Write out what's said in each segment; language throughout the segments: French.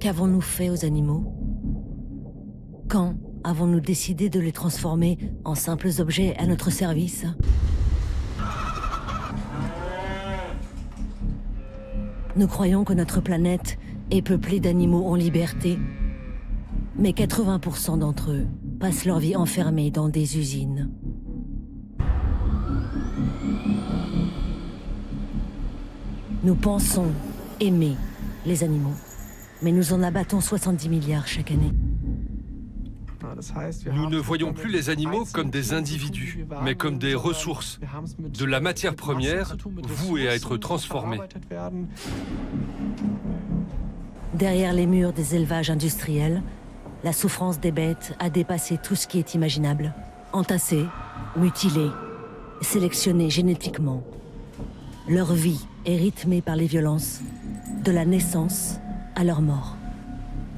Qu'avons-nous fait aux animaux? Quand avons-nous décidé de les transformer en simples objets à notre service? Nous croyons que notre planète est peuplée d'animaux en liberté, mais 80% d'entre eux passent leur vie enfermés dans des usines. Nous pensons aimer les animaux, mais nous en abattons 70 milliards chaque année. Nous ne voyons plus les animaux comme des individus, mais comme des ressources, de la matière première vouée à être transformée. Derrière les murs des élevages industriels, la souffrance des bêtes a dépassé tout ce qui est imaginable. Entassées, mutilées, sélectionnées génétiquement. Leur vie est rythmée par les violences, de la naissance à leur mort.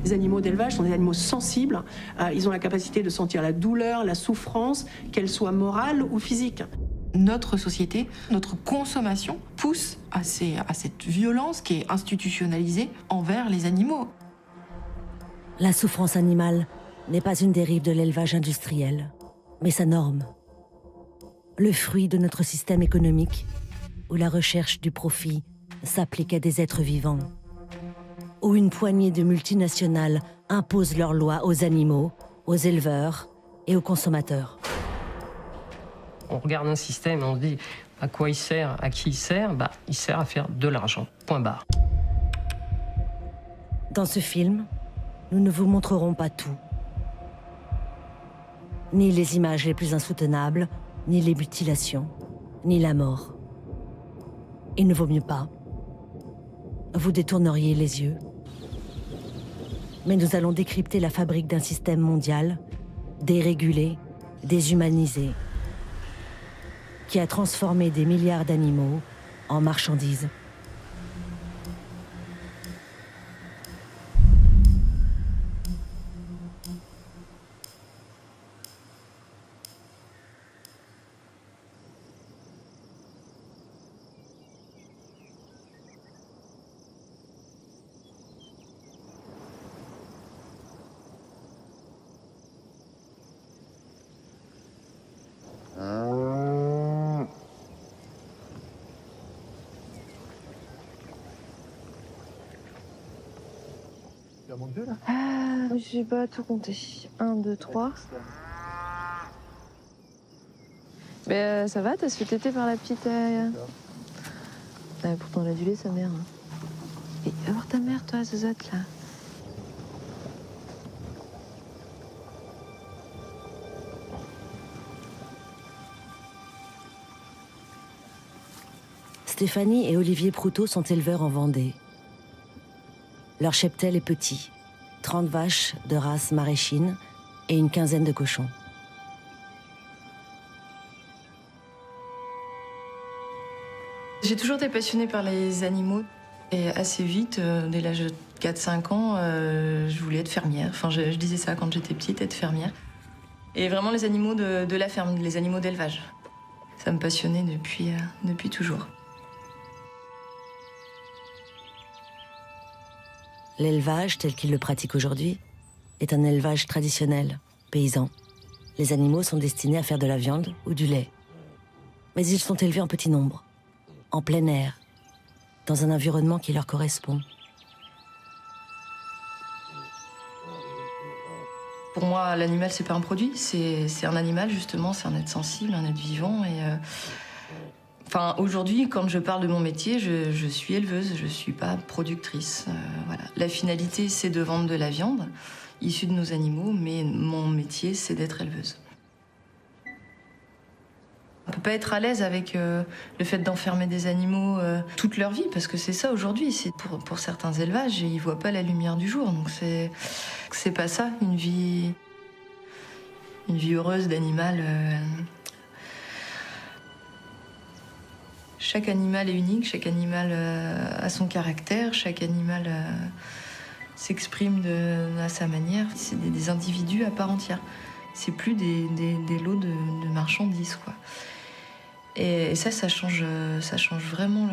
Les animaux d'élevage sont des animaux sensibles. Ils ont la capacité de sentir la douleur, la souffrance, qu'elle soit morale ou physique. Notre société, notre consommation pousse à cette violence qui est institutionnalisée envers les animaux. La souffrance animale n'est pas une dérive de l'élevage industriel, mais sa norme. Le fruit de notre système économique, où la recherche du profit s'applique à des êtres vivants. Où une poignée de multinationales imposent leurs lois aux animaux, aux éleveurs et aux consommateurs. On regarde un système et on se dit à quoi il sert, à qui il sert, il sert à faire de l'argent, point barre. Dans ce film, nous ne vous montrerons pas tout. Ni les images les plus insoutenables, ni les mutilations, ni la mort. Il ne vaut mieux pas. Vous détourneriez les yeux. Mais nous allons décrypter la fabrique d'un système mondial, dérégulé, déshumanisé, qui a transformé des milliards d'animaux en marchandises. J'ai pas tout compté. 1, 2, 3. Mais ça va, t'as se fait téter par la petite... pourtant elle a du lait, sa mère. Et va voir ta mère, toi, Zozote, là. Stéphanie et Olivier Proutot sont éleveurs en Vendée. Leur cheptel est petit, 30 vaches de race maraîchine et une quinzaine de cochons. J'ai toujours été passionnée par les animaux. Et assez vite, dès l'âge de 4-5 ans, je voulais être fermière. Enfin, je disais ça quand j'étais petite, être fermière. Et vraiment les animaux de la ferme, les animaux d'élevage. Ça me passionnait depuis toujours. L'élevage, tel qu'ils le pratiquent aujourd'hui, est un élevage traditionnel, paysan. Les animaux sont destinés à faire de la viande ou du lait. Mais ils sont élevés en petit nombre, en plein air, dans un environnement qui leur correspond. Pour moi, l'animal, c'est pas un produit, c'est un animal, justement, c'est un être sensible, un être vivant. Et enfin, aujourd'hui, quand je parle de mon métier, je suis éleveuse, je suis pas productrice. Voilà. La finalité, c'est de vendre de la viande issue de nos animaux, mais mon métier, c'est d'être éleveuse. On peut pas être à l'aise avec le fait d'enfermer des animaux toute leur vie, parce que c'est ça aujourd'hui. C'est pour certains élevages, ils voient pas la lumière du jour, donc c'est pas ça, une vie heureuse d'animal. Chaque animal est unique, chaque animal a son caractère, chaque animal s'exprime à sa manière. C'est des individus à part entière. C'est plus des lots de marchandises, quoi. Et ça change vraiment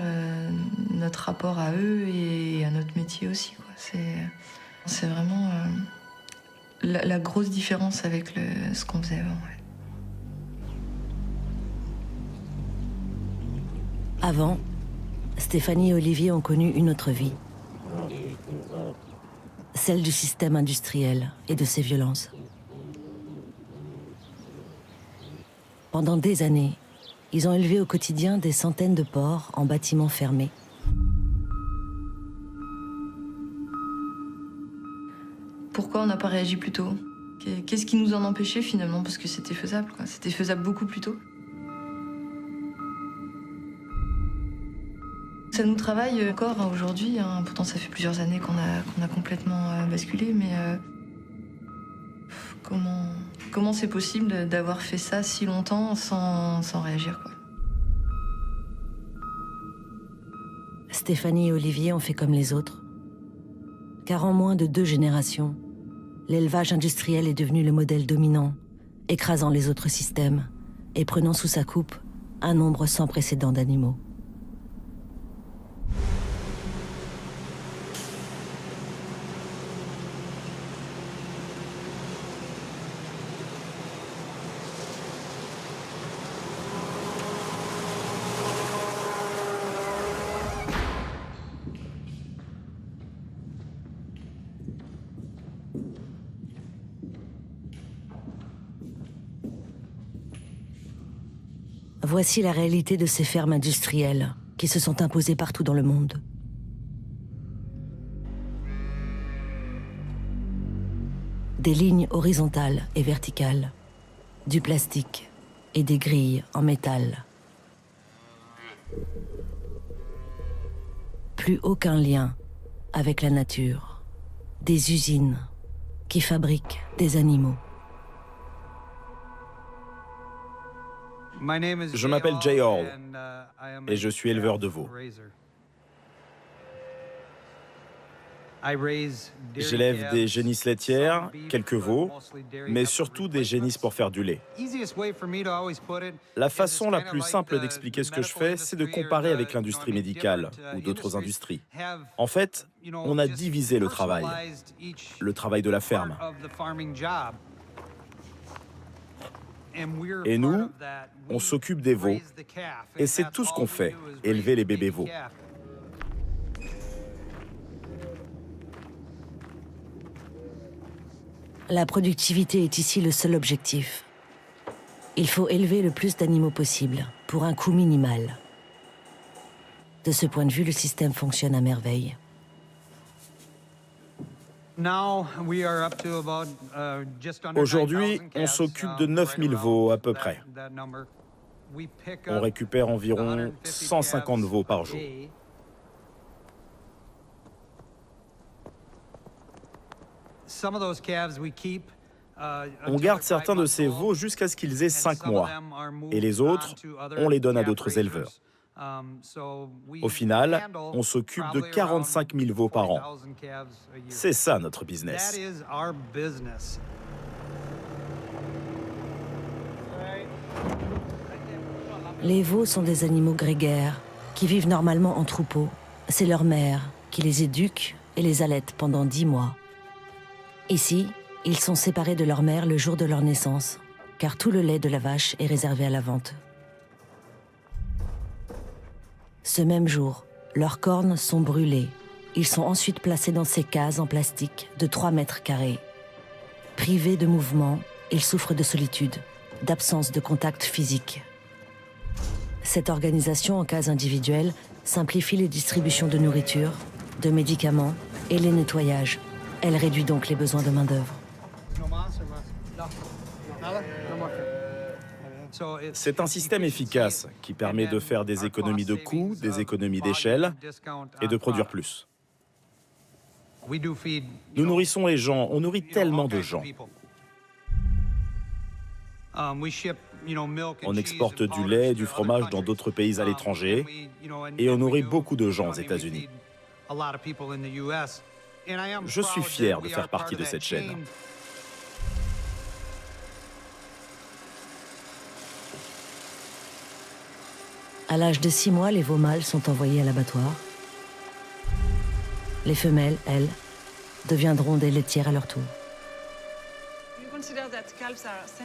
notre rapport à eux et à notre métier aussi, quoi. C'est vraiment la grosse différence avec ce qu'on faisait avant. Ouais. Avant, Stéphanie et Olivier ont connu une autre vie. Celle du système industriel et de ses violences. Pendant des années, ils ont élevé au quotidien des centaines de porcs en bâtiments fermés. Pourquoi on n'a pas réagi plus tôt? Qu'est-ce qui nous en empêchait finalement? Parce que c'était faisable, quoi. C'était faisable beaucoup plus tôt. Ça nous travaille encore aujourd'hui, hein. Pourtant ça fait plusieurs années qu'on a complètement basculé, mais comment c'est possible d'avoir fait ça si longtemps sans réagir, quoi. Stéphanie et Olivier ont fait comme les autres. Car en moins de 2 générations, l'élevage industriel est devenu le modèle dominant, écrasant les autres systèmes et prenant sous sa coupe un nombre sans précédent d'animaux. Voici la réalité de ces fermes industrielles qui se sont imposées partout dans le monde. Des lignes horizontales et verticales, du plastique et des grilles en métal. Plus aucun lien avec la nature. Des usines qui fabriquent des animaux. Je m'appelle Jay Hall et je suis éleveur de veaux. J'élève des génisses laitières, quelques veaux, mais surtout des génisses pour faire du lait. La façon la plus simple d'expliquer ce que je fais, c'est de comparer avec l'industrie médicale ou d'autres industries. En fait, on a divisé le travail de la ferme. Et nous, on s'occupe des veaux. Et c'est tout ce qu'on fait, élever les bébés veaux. La productivité est ici le seul objectif. Il faut élever le plus d'animaux possible, pour un coût minimal. De ce point de vue, le système fonctionne à merveille. Aujourd'hui, on s'occupe de 9000 veaux à peu près. On récupère environ 150 veaux par jour. On garde certains de ces veaux jusqu'à ce qu'ils aient 5 mois. Et les autres, on les donne à d'autres éleveurs. Au final, on s'occupe de 45 000 veaux par an. C'est ça notre business. Les veaux sont des animaux grégaires qui vivent normalement en troupeau. C'est leur mère qui les éduque et les allaite pendant 10 mois. Ici, ils sont séparés de leur mère le jour de leur naissance, car tout le lait de la vache est réservé à la vente. Ce même jour, leurs cornes sont brûlées. Ils sont ensuite placés dans ces cases en plastique de 3 mètres carrés. Privés de mouvement, ils souffrent de solitude, d'absence de contact physique. Cette organisation en cases individuelles simplifie les distributions de nourriture, de médicaments et les nettoyages. Elle réduit donc les besoins de main-d'œuvre. C'est un système efficace qui permet de faire des économies de coûts, des économies d'échelle et de produire plus. Nous nourrissons les gens, on nourrit tellement de gens. On exporte du lait et du fromage dans d'autres pays à l'étranger et on nourrit beaucoup de gens aux États-Unis. Je suis fier de faire partie de cette chaîne. À l'âge de 6 mois, les veaux mâles sont envoyés à l'abattoir. Les femelles, elles, deviendront des laitières à leur tour.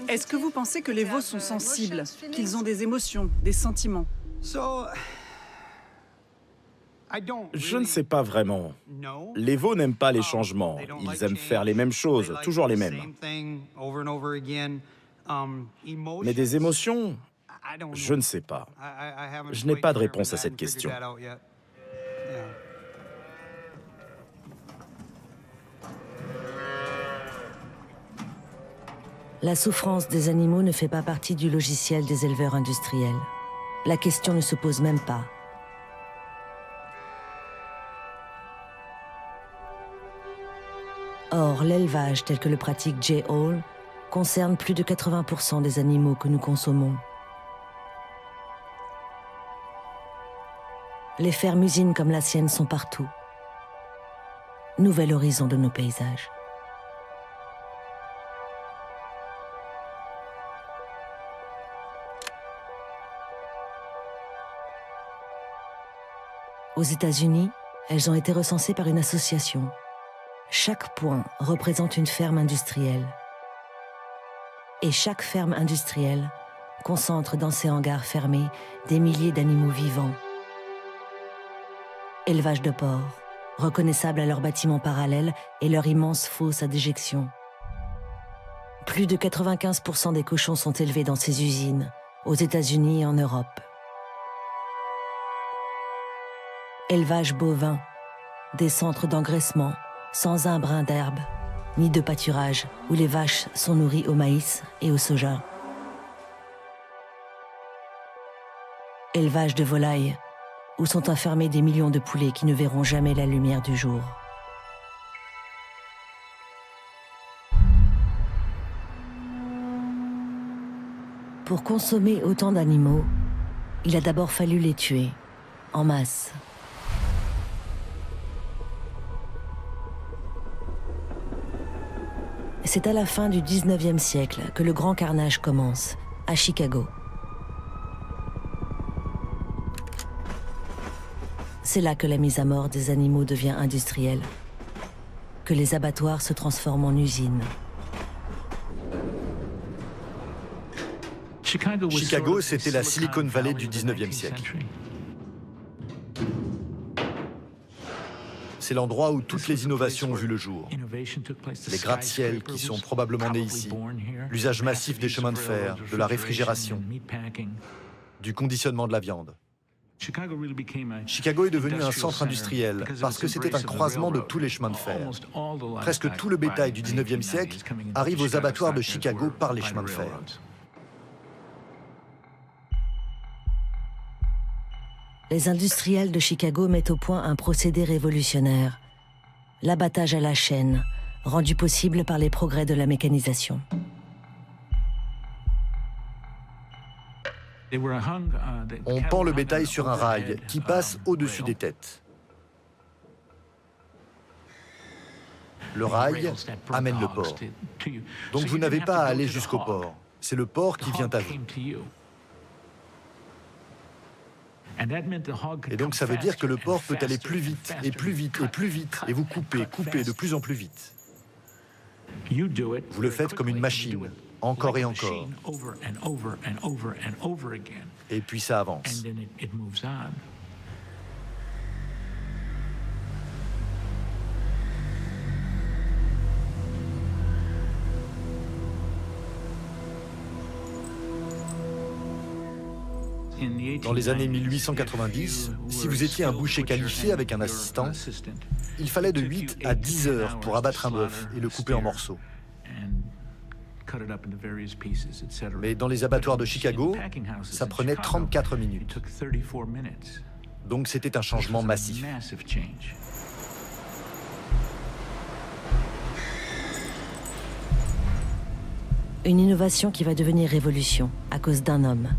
Est-ce que vous pensez que les veaux sont sensibles, qu'ils ont des émotions, des sentiments? Je ne sais pas vraiment. Les veaux n'aiment pas les changements. Ils aiment faire les mêmes choses, toujours les mêmes. Mais des émotions, je ne sais pas. Je n'ai pas de réponse à cette question. La souffrance des animaux ne fait pas partie du logiciel des éleveurs industriels. La question ne se pose même pas. Or, l'élevage tel que le pratique Jay Hall concerne plus de 80% des animaux que nous consommons. Les fermes-usines comme la sienne sont partout. Nouvel horizon de nos paysages. Aux États-Unis, elles ont été recensées par une association. Chaque point représente une ferme industrielle. Et chaque ferme industrielle concentre dans ses hangars fermés des milliers d'animaux vivants. Élevage de porcs, reconnaissables à leurs bâtiments parallèles et leur immense fosse à déjection. Plus de 95% des cochons sont élevés dans ces usines, aux États-Unis et en Europe. Élevage bovin, des centres d'engraissement, sans un brin d'herbe, ni de pâturage, où les vaches sont nourries au maïs et au soja. Élevage de volailles, où sont enfermés des millions de poulets qui ne verront jamais la lumière du jour. Pour consommer autant d'animaux, il a d'abord fallu les tuer, en masse. C'est à la fin du 19e siècle que le grand carnage commence, à Chicago. C'est là que la mise à mort des animaux devient industrielle, que les abattoirs se transforment en usines. Chicago, c'était la Silicon Valley du 19e siècle. C'est l'endroit où toutes les innovations ont vu le jour. Les gratte-ciels qui sont probablement nés ici, l'usage massif des chemins de fer, de la réfrigération, du conditionnement de la viande. Chicago est devenu un centre industriel parce que c'était un croisement de tous les chemins de fer. Presque tout le bétail du 19e siècle arrive aux abattoirs de Chicago par les chemins de fer. Les industriels de Chicago mettent au point un procédé révolutionnaire, l'abattage à la chaîne, rendu possible par les progrès de la mécanisation. On pend le bétail sur un rail qui passe au-dessus des têtes. Le rail amène le porc. Donc vous n'avez pas à aller jusqu'au porc. C'est le porc qui vient à vous. Et donc ça veut dire que le porc peut aller plus vite, et plus vite, et plus vite, et vous coupez de plus en plus vite. Vous le faites comme une machine, encore et encore. Et puis ça avance. Dans les années 1890, si vous étiez un boucher qualifié avec un assistant, il fallait de 8 à 10 heures pour abattre un bœuf et le couper en morceaux. Mais dans les abattoirs de Chicago, ça prenait 34 minutes. Donc c'était un changement massif. Une innovation qui va devenir révolution à cause d'un homme.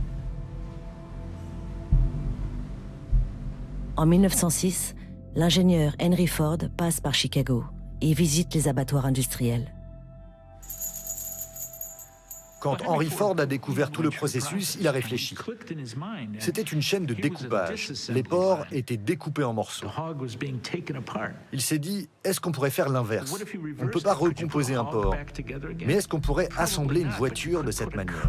En 1906, l'ingénieur Henry Ford passe par Chicago et visite les abattoirs industriels. Quand Henry Ford a découvert tout le processus, il a réfléchi. C'était une chaîne de découpage. Les porcs étaient découpés en morceaux. Il s'est dit, est-ce qu'on pourrait faire l'inverse? On ne peut pas recomposer un porc, mais est-ce qu'on pourrait assembler une voiture de cette manière?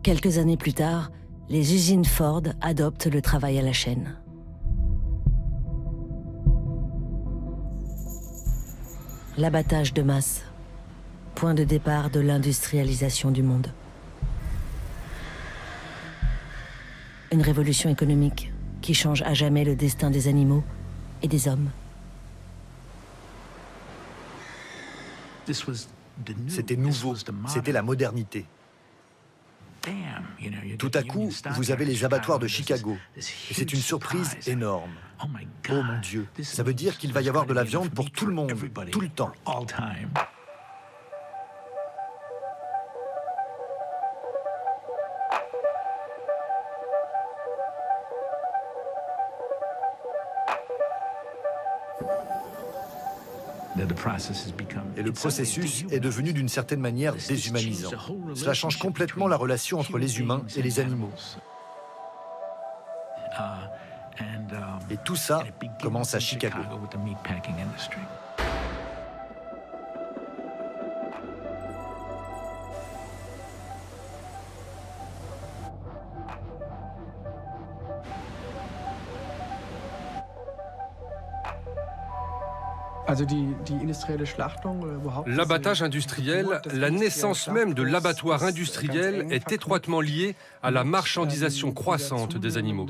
Quelques années plus tard, les usines Ford adoptent le travail à la chaîne. L'abattage de masse, point de départ de l'industrialisation du monde. Une révolution économique qui change à jamais le destin des animaux et des hommes. C'était nouveau, c'était la modernité. Tout à coup, vous avez les abattoirs de Chicago. Et c'est une surprise énorme. Oh mon Dieu, ça veut dire qu'il va y avoir de la viande pour tout le monde, tout le temps. Et le processus est devenu d'une certaine manière déshumanisant. Cela change complètement la relation entre les humains et les animaux. Et tout ça commence à Chicago. L'abattage industriel, la naissance même de l'abattoir industriel est étroitement liée à la marchandisation croissante des animaux.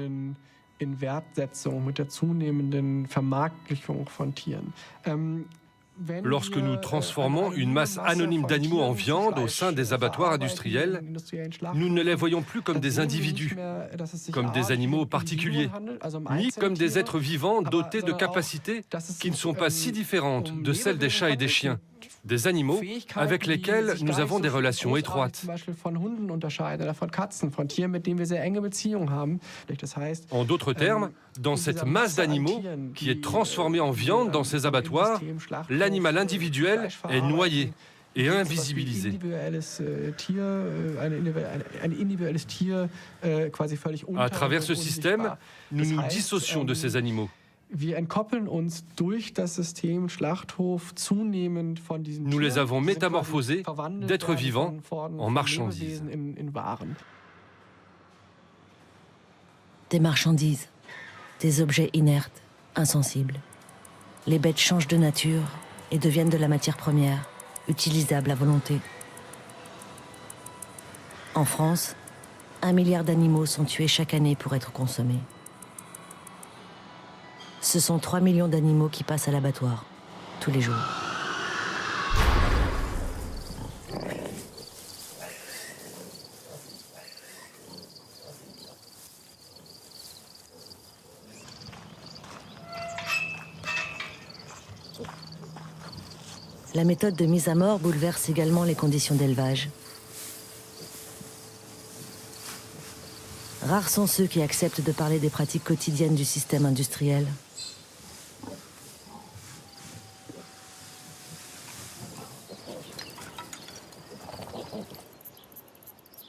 Lorsque nous transformons une masse anonyme d'animaux en viande au sein des abattoirs industriels, nous ne les voyons plus comme des individus, comme des animaux particuliers, ni comme des êtres vivants dotés de capacités qui ne sont pas si différentes de celles des chats et des chiens, des animaux avec lesquels nous avons des relations étroites. En d'autres termes, dans cette masse d'animaux qui est transformée en viande dans ces abattoirs, l'animal individuel est noyé et invisibilisé. À travers ce système, nous nous dissocions de ces animaux. Nous les avons métamorphosés d'êtres vivants en marchandises. Des marchandises, des objets inertes, insensibles. Les bêtes changent de nature et deviennent de la matière première, utilisable à volonté. En France, 1 milliard d'animaux sont tués chaque année pour être consommés. Ce sont 3 millions d'animaux qui passent à l'abattoir, tous les jours. La méthode de mise à mort bouleverse également les conditions d'élevage. Rares sont ceux qui acceptent de parler des pratiques quotidiennes du système industriel.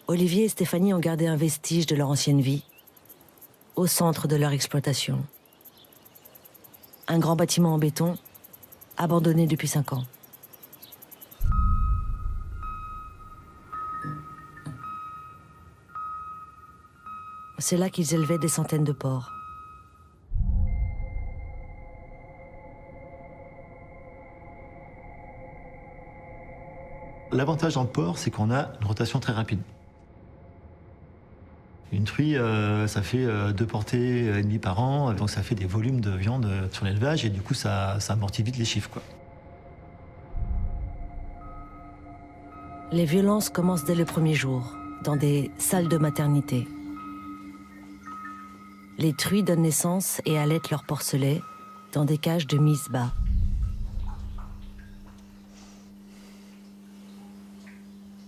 Olivier et Stéphanie ont gardé un vestige de leur ancienne vie, au centre de leur exploitation. Un grand bâtiment en béton, abandonné depuis 5 ans. C'est là qu'ils élevaient des centaines de porcs. L'avantage dans le porc, c'est qu'on a une rotation très rapide. Une truie, ça fait 2 portées et demie par an, donc ça fait des volumes de viande sur l'élevage et du coup ça amortit vite les chiffres, quoi. Les violences commencent dès le premier jour, dans des salles de maternité. Les truies donnent naissance et allaitent leurs porcelets dans des cages de mise bas.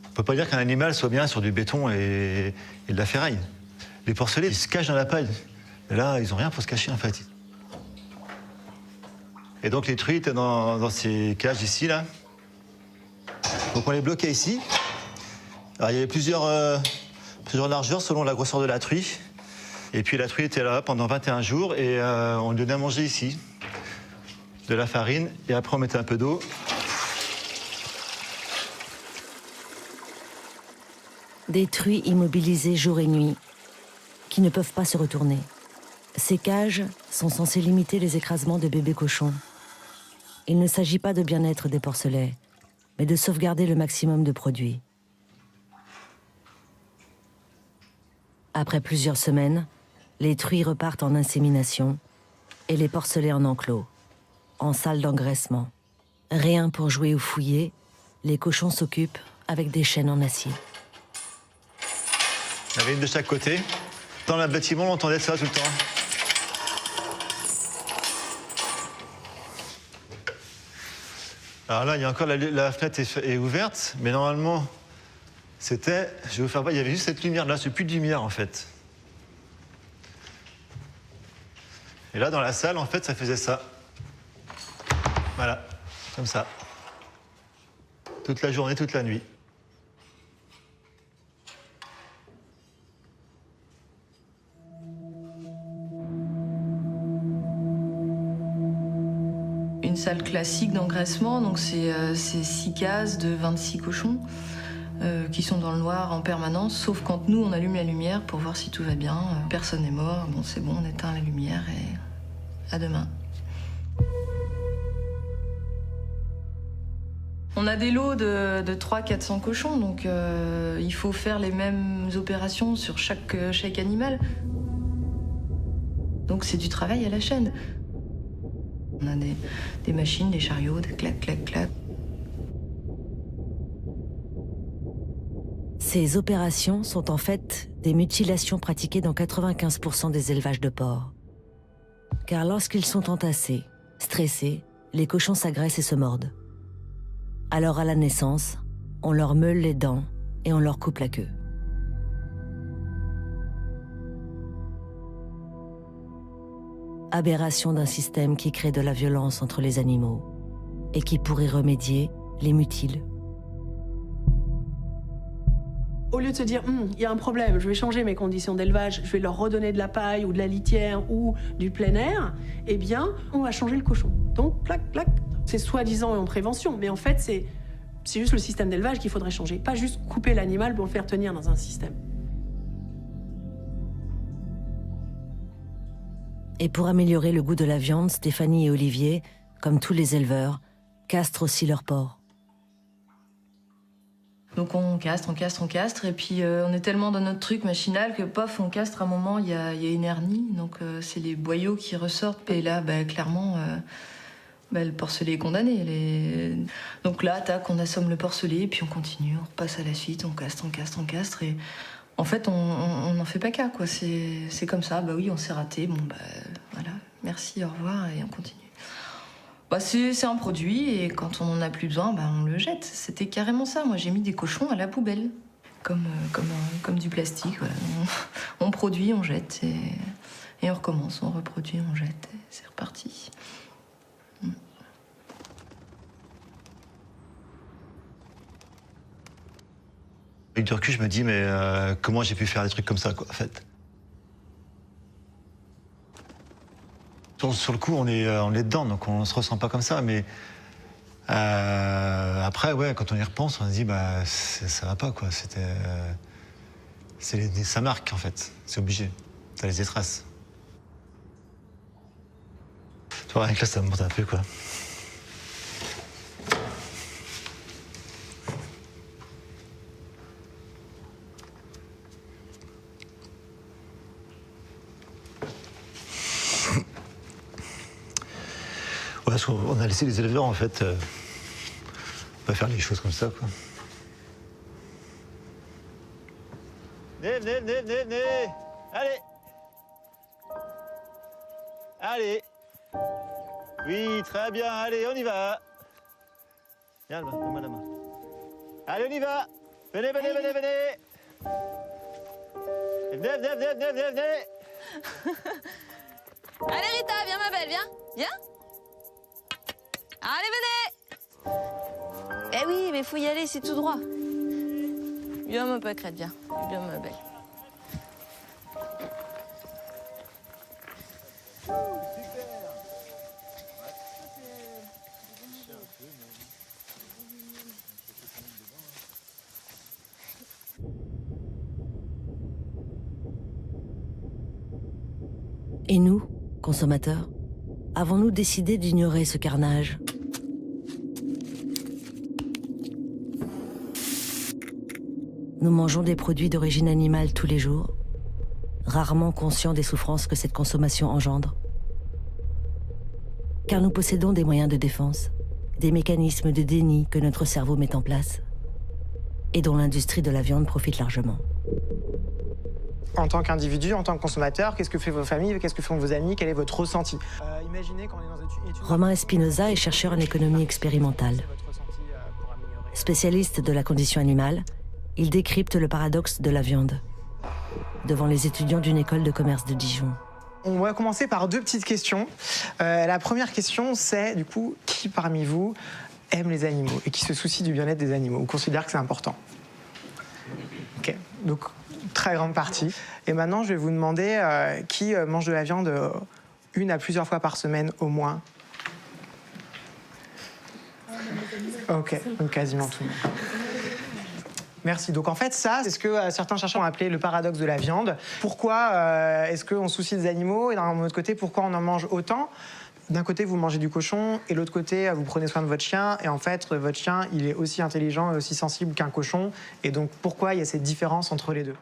On peut pas dire qu'un animal soit bien sur du béton et de la ferraille. Les porcelets, ils se cachent dans la paille. Et là, ils ont rien pour se cacher, en fait. Et donc les truies étaient dans ces cages ici, là. Donc on les bloquait ici. Alors, il y avait plusieurs largeurs selon la grosseur de la truie. Et puis la truie était là pendant 21 jours et on lui donnait à manger ici. De la farine et après on mettait un peu d'eau. Des truies immobilisées jour et nuit, qui ne peuvent pas se retourner. Ces cages sont censées limiter les écrasements de bébés cochons. Il ne s'agit pas de bien-être des porcelets, mais de sauvegarder le maximum de produits. Après plusieurs semaines, les truies repartent en insémination et les porcelets en enclos, en salle d'engraissement. Rien pour jouer ou fouiller, les cochons s'occupent avec des chaînes en acier. Il y avait une de chaque côté. Dans le bâtiment, on entendait ça tout le temps. Alors là, il y a encore la fenêtre est ouverte, mais normalement, c'était... Je vais vous faire voir, il y avait juste cette lumière-là, c'est plus de lumière en fait. Et là, dans la salle, en fait, ça faisait ça. Voilà, comme ça. Toute la journée, toute la nuit. Une salle classique d'engraissement, donc c'est 6 cases de 26 cochons qui sont dans le noir en permanence, sauf quand nous on allume la lumière pour voir si tout va bien. Personne n'est mort, bon c'est bon, on éteint la lumière et à demain. On a des lots de 300-400 cochons, donc il faut faire les mêmes opérations sur chaque animal. Donc c'est du travail à la chaîne. On a des machines, des chariots, des clac, clac, clac. Ces opérations sont en fait des mutilations pratiquées dans 95% des élevages de porcs. Car lorsqu'ils sont entassés, stressés, les cochons s'agressent et se mordent. Alors à la naissance, on leur meule les dents et on leur coupe la queue. Aberration d'un système qui crée de la violence entre les animaux et qui, pour y remédier, les mutile. Au lieu de se dire, il y a un problème, je vais changer mes conditions d'élevage, je vais leur redonner de la paille ou de la litière ou du plein air, eh bien, on va changer le cochon. Donc, plac, plac. C'est soi-disant en prévention, mais en fait, c'est juste le système d'élevage qu'il faudrait changer. Pas juste couper l'animal pour le faire tenir dans un système. Et pour améliorer le goût de la viande, Stéphanie et Olivier, comme tous les éleveurs, castrent aussi leurs porcs. Donc on castre, et puis on est tellement dans notre truc machinal que pof, on castre, à un moment, il y a une hernie, donc c'est les boyaux qui ressortent, et là, clairement, le porcelet est condamné. Donc là, tac, on assomme le porcelet, et puis on continue, on repasse à la suite, on castre, et en fait, on n'en fait pas cas, quoi. C'est comme ça, oui, on s'est raté, voilà, merci, au revoir, et on continue. C'est un produit, et quand on n'en a plus besoin, on le jette. C'était carrément ça. Moi, j'ai mis des cochons à la poubelle, comme du plastique. Voilà. On produit, on jette, et on recommence. On reproduit, on jette, et c'est reparti. Avec du recul, je me dis, mais comment j'ai pu faire des trucs comme ça, quoi, en fait. Sur le coup, on est dedans, donc on ne se ressent pas comme ça, mais après, ouais, quand on y repense, on se dit, ça va pas, quoi. Ça marque, en fait. C'est obligé. Ça laisse des traces. Tu vois, avec là, ça me monte un peu, quoi. Parce qu'on a laissé les éleveurs, en fait, pas faire les choses comme ça, quoi. Venez. Allez. Oui, très bien, allez, on y va. Viens, donne-moi la main. Allez, on y va. Venez. Venez. Allez, Rita, viens, ma belle, viens. Allez, venez. Ben oui, mais faut y aller, c'est tout droit. Viens, ma pâquerette, viens. Viens, ma belle. Et nous, consommateurs, avons-nous décidé d'ignorer ce carnage? Nous mangeons des produits d'origine animale tous les jours, rarement conscients des souffrances que cette consommation engendre. Car nous possédons des moyens de défense, des mécanismes de déni que notre cerveau met en place et dont l'industrie de la viande profite largement. En tant qu'individu, en tant que consommateur, qu'est-ce que fait vos familles, qu'est-ce que font vos amis, quel est votre ressenti? Imaginez qu'on est dans une étude... Romain Espinosa est chercheur en économie expérimentale. Spécialiste de la condition animale, il décrypte le paradoxe de la viande devant les étudiants d'une école de commerce de Dijon. On va commencer par 2 petites questions. La première question, c'est du coup, qui parmi vous aime les animaux et qui se soucie du bien-être des animaux ou considère que c'est important? Ok, donc très grande partie. Et maintenant, je vais vous demander qui mange de la viande 1 à plusieurs fois par semaine au moins. Ok, donc quasiment tout le monde. Merci. Donc en fait, ça, c'est ce que certains chercheurs ont appelé le paradoxe de la viande. Pourquoi est-ce qu'on se soucie des animaux et d'un autre côté, pourquoi on en mange autant? D'un côté, vous mangez du cochon et de l'autre côté, vous prenez soin de votre chien. Et en fait, votre chien, il est aussi intelligent et aussi sensible qu'un cochon. Et donc, pourquoi il y a cette différence entre les deux?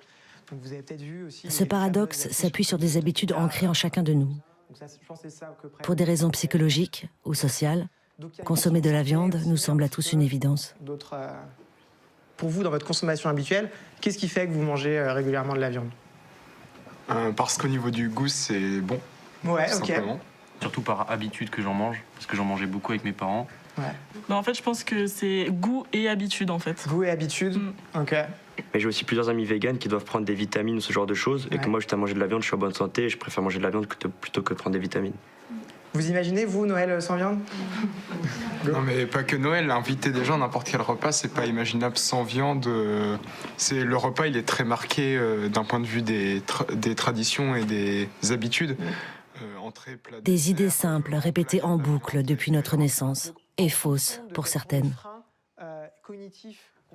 Donc, vous avez peut-être vu aussi... Ce paradoxe s'appuie sur des habitudes ancrées en chacun de nous. Pour des raisons psychologiques ou sociales, consommer de la viande nous semble à tous une évidence. Pour vous, dans votre consommation habituelle, qu'est-ce qui fait que vous mangez régulièrement de la viande? Parce qu'au niveau du goût, c'est bon. Ouais, ok. Simplement. Surtout par habitude que j'en mange, parce que j'en mangeais beaucoup avec mes parents. Ouais. Bah en fait, je pense que c'est goût et habitude, en fait. Goût et habitude, ok. Mais j'ai aussi plusieurs amis véganes qui doivent prendre des vitamines ou ce genre de choses, et que moi, juste à manger de la viande, je suis en bonne santé, et je préfère manger de la viande plutôt que de prendre des vitamines. Vous imaginez, vous, Noël sans viande? Non, mais pas que Noël. Inviter des gens à n'importe quel repas, c'est pas imaginable sans viande. Le repas, il est très marqué d'un point de vue des traditions et des habitudes. Entrée, plat, des idées simples répétées en boucle depuis notre naissance, et fausses pour certaines.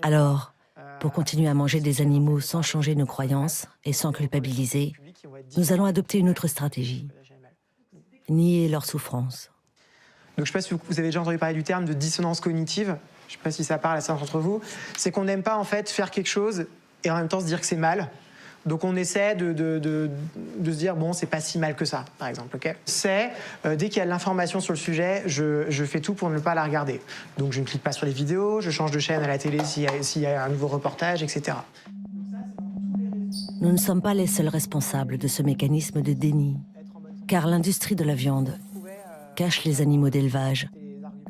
Alors, pour continuer à manger des animaux sans changer nos croyances et sans culpabiliser, nous allons adopter une autre stratégie. Nier leur souffrance. Donc je ne sais pas si vous avez déjà entendu parler du terme de dissonance cognitive. Je ne sais pas si ça parle à certains d'entre vous. C'est qu'on n'aime pas en fait faire quelque chose et en même temps se dire que c'est mal. Donc on essaie de se dire bon, c'est pas si mal que ça, par exemple. Okay, c'est dès qu'il y a de l'information sur le sujet, je fais tout pour ne pas la regarder. Donc je ne clique pas sur les vidéos, je change de chaîne à la télé s'il y a un nouveau reportage, etc. Nous ne sommes pas les seuls responsables de ce mécanisme de déni, car l'industrie de la viande cache les animaux d'élevage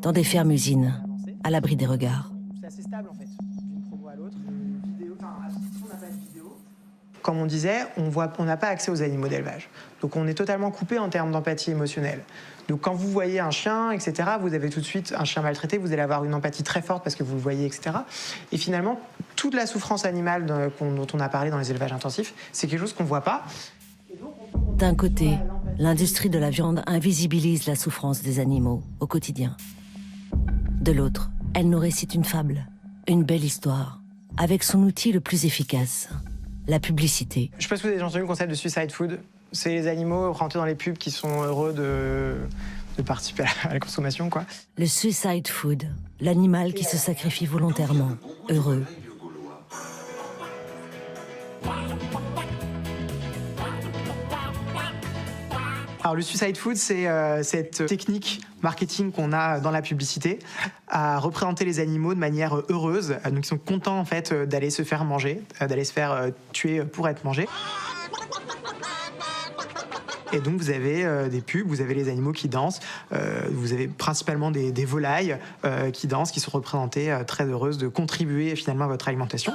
dans des fermes-usines, à l'abri des regards. C'est assez stable en fait, d'une promo à l'autre. Si on n'a pas de vidéo, comme on disait, on n'a pas accès aux animaux d'élevage. Donc on est totalement coupé en termes d'empathie émotionnelle. Donc quand vous voyez un chien, etc., vous avez tout de suite un chien maltraité, vous allez avoir une empathie très forte parce que vous le voyez, etc. Et finalement, toute la souffrance animale dont on a parlé dans les élevages intensifs, c'est quelque chose qu'on ne voit pas. D'un côté, l'industrie de la viande invisibilise la souffrance des animaux au quotidien. De l'autre, elle nous récite une fable, une belle histoire, avec son outil le plus efficace, la publicité. Je ne sais pas si vous avez déjà entendu le concept de suicide food. C'est les animaux rentrés dans les pubs qui sont heureux de participer à la consommation, quoi. Le suicide food, l'animal qui se sacrifie volontairement, heureux. Alors le suicide food, c'est cette technique marketing qu'on a dans la publicité à représenter les animaux de manière heureuse. Donc ils sont contents en fait d'aller se faire manger, d'aller se faire tuer pour être mangés. Et donc vous avez des pubs, vous avez les animaux qui dansent, vous avez principalement des volailles qui dansent, qui sont représentées très heureuses de contribuer finalement à votre alimentation.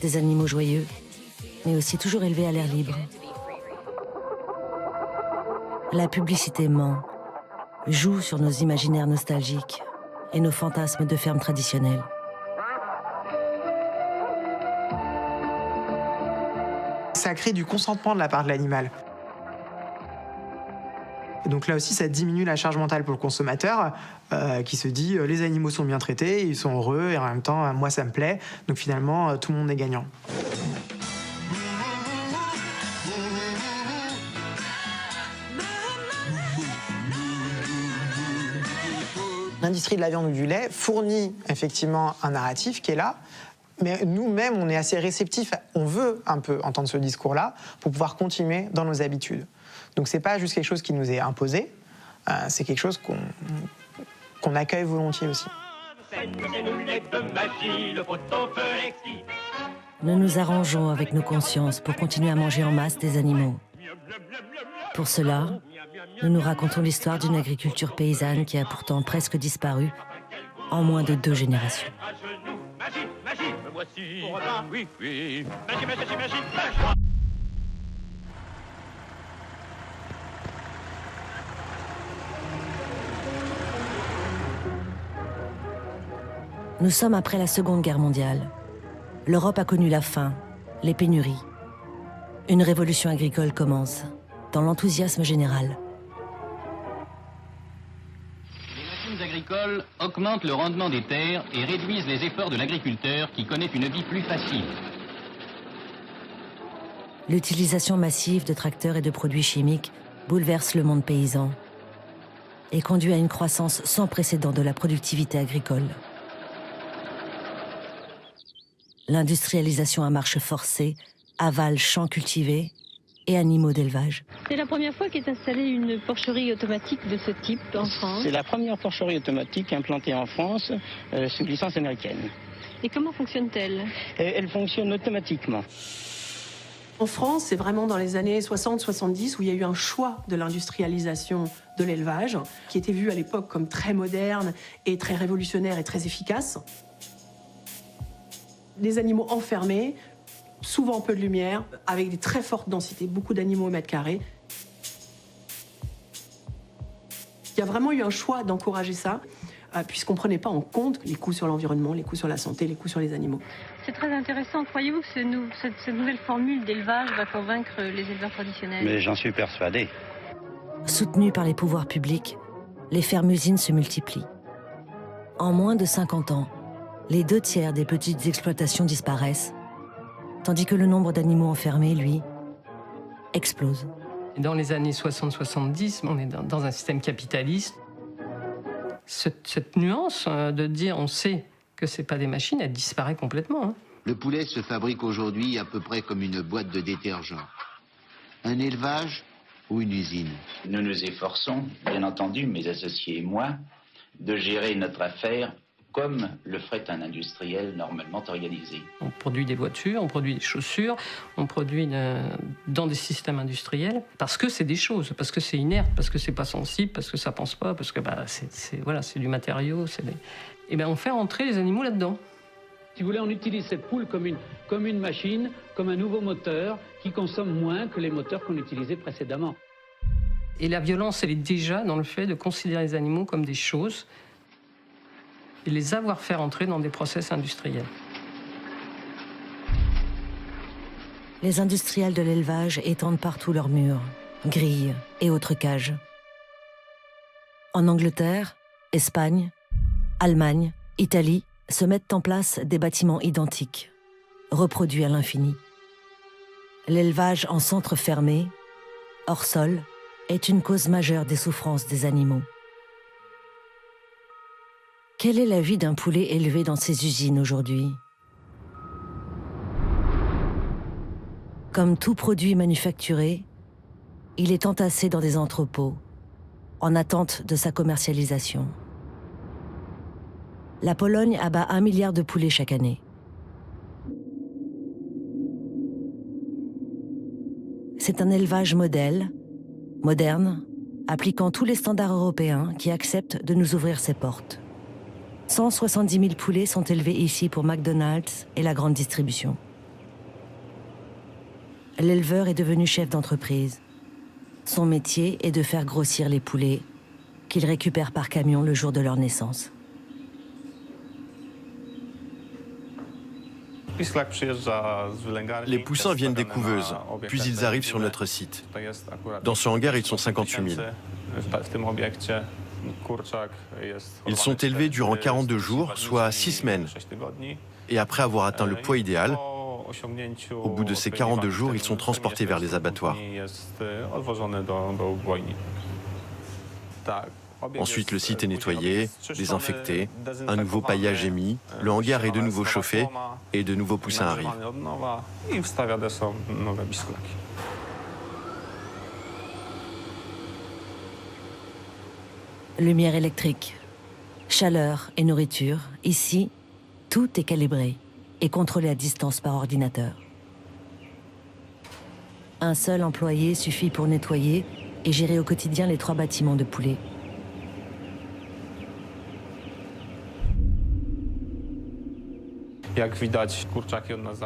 Des animaux joyeux, mais aussi toujours élevés à l'air libre. La publicité ment, joue sur nos imaginaires nostalgiques et nos fantasmes de ferme traditionnelle. Ça crée du consentement de la part de l'animal. Donc là aussi, ça diminue la charge mentale pour le consommateur qui se dit les animaux sont bien traités, ils sont heureux et en même temps, moi ça me plaît. Donc finalement, tout le monde est gagnant. L'industrie de la viande ou du lait fournit effectivement un narratif qui est là. Mais nous-mêmes, on est assez réceptifs, on veut un peu entendre ce discours-là pour pouvoir continuer dans nos habitudes. Donc c'est pas juste quelque chose qui nous est imposé, c'est quelque chose qu'on accueille volontiers aussi. Nous nous arrangeons avec nos consciences pour continuer à manger en masse des animaux. Pour cela, nous nous racontons l'histoire d'une agriculture paysanne qui a pourtant presque disparu en moins de 2 générations. Nous sommes après la Seconde Guerre mondiale. L'Europe a connu la faim, les pénuries. Une révolution agricole commence, dans l'enthousiasme général. Les machines agricoles augmentent le rendement des terres et réduisent les efforts de l'agriculteur qui connaît une vie plus facile. L'utilisation massive de tracteurs et de produits chimiques bouleverse le monde paysan et conduit à une croissance sans précédent de la productivité agricole. L'industrialisation à marche forcée avale champs cultivés et animaux d'élevage. C'est la première fois qu'est installée une porcherie automatique de ce type en France. C'est la première porcherie automatique implantée en France sous licence américaine. Et comment fonctionne-t-elle? Elle fonctionne automatiquement. En France, c'est vraiment dans les années 60-70 où il y a eu un choix de l'industrialisation de l'élevage, qui était vu à l'époque comme très moderne et très révolutionnaire et très efficace. Des animaux enfermés, souvent peu de lumière, avec des très fortes densités, beaucoup d'animaux au mètre carré. Il y a vraiment eu un choix d'encourager ça, puisqu'on ne prenait pas en compte les coûts sur l'environnement, les coûts sur la santé, les coûts sur les animaux. C'est très intéressant. Croyez-vous que cette nouvelle formule d'élevage va convaincre les éleveurs traditionnels? Mais j'en suis persuadé. Soutenues par les pouvoirs publics, les fermes-usines se multiplient. En moins de 50 ans, les 2/3 des petites exploitations disparaissent, tandis que le nombre d'animaux enfermés, lui, explose. Dans les années 60-70, on est dans un système capitaliste. Cette nuance de dire on sait que ce n'est pas des machines, elle disparaît complètement. Hein. Le poulet se fabrique aujourd'hui à peu près comme une boîte de détergent. Un élevage ou une usine? Nous nous efforçons, bien entendu, mes associés et moi, de gérer notre affaire comme le ferait un industriel normalement organisé. On produit des voitures, on produit des chaussures, on produit dans des systèmes industriels parce que c'est des choses, parce que c'est inerte, parce que c'est pas sensible, parce que ça pense pas, parce que c'est du matériau. Et ben on fait entrer les animaux là-dedans. Si vous voulez, on utilise cette poule comme une machine, comme un nouveau moteur qui consomme moins que les moteurs qu'on utilisait précédemment. Et la violence, elle est déjà dans le fait de considérer les animaux comme des choses et les avoir fait entrer dans des process industriels. Les industriels de l'élevage étendent partout leurs murs, grilles et autres cages. En Angleterre, Espagne, Allemagne, Italie se mettent en place des bâtiments identiques, reproduits à l'infini. L'élevage en centre fermé, hors sol, est une cause majeure des souffrances des animaux. Quelle est la vie d'un poulet élevé dans ces usines aujourd'hui? Comme tout produit manufacturé, il est entassé dans des entrepôts, en attente de sa commercialisation. La Pologne abat 1 milliard de poulets chaque année. C'est un élevage moderne, appliquant tous les standards européens qui acceptent de nous ouvrir ses portes. 170 000 poulets sont élevés ici pour McDonald's et la grande distribution. L'éleveur est devenu chef d'entreprise. Son métier est de faire grossir les poulets qu'il récupère par camion le jour de leur naissance. Les poussins viennent des couveuses, puis ils arrivent sur notre site. Dans ce hangar, ils sont 58 000. Ils sont élevés durant 42 jours, soit 6 semaines. Et après avoir atteint le poids idéal, au bout de ces 42 jours, ils sont transportés vers les abattoirs. Ensuite, le site est nettoyé, désinfecté, un nouveau paillage est mis, le hangar est de nouveau chauffé et de nouveaux poussins arrivent. Lumière électrique, chaleur et nourriture. Ici, tout est calibré et contrôlé à distance par ordinateur. Un seul employé suffit pour nettoyer et gérer au quotidien les 3 bâtiments de poulets.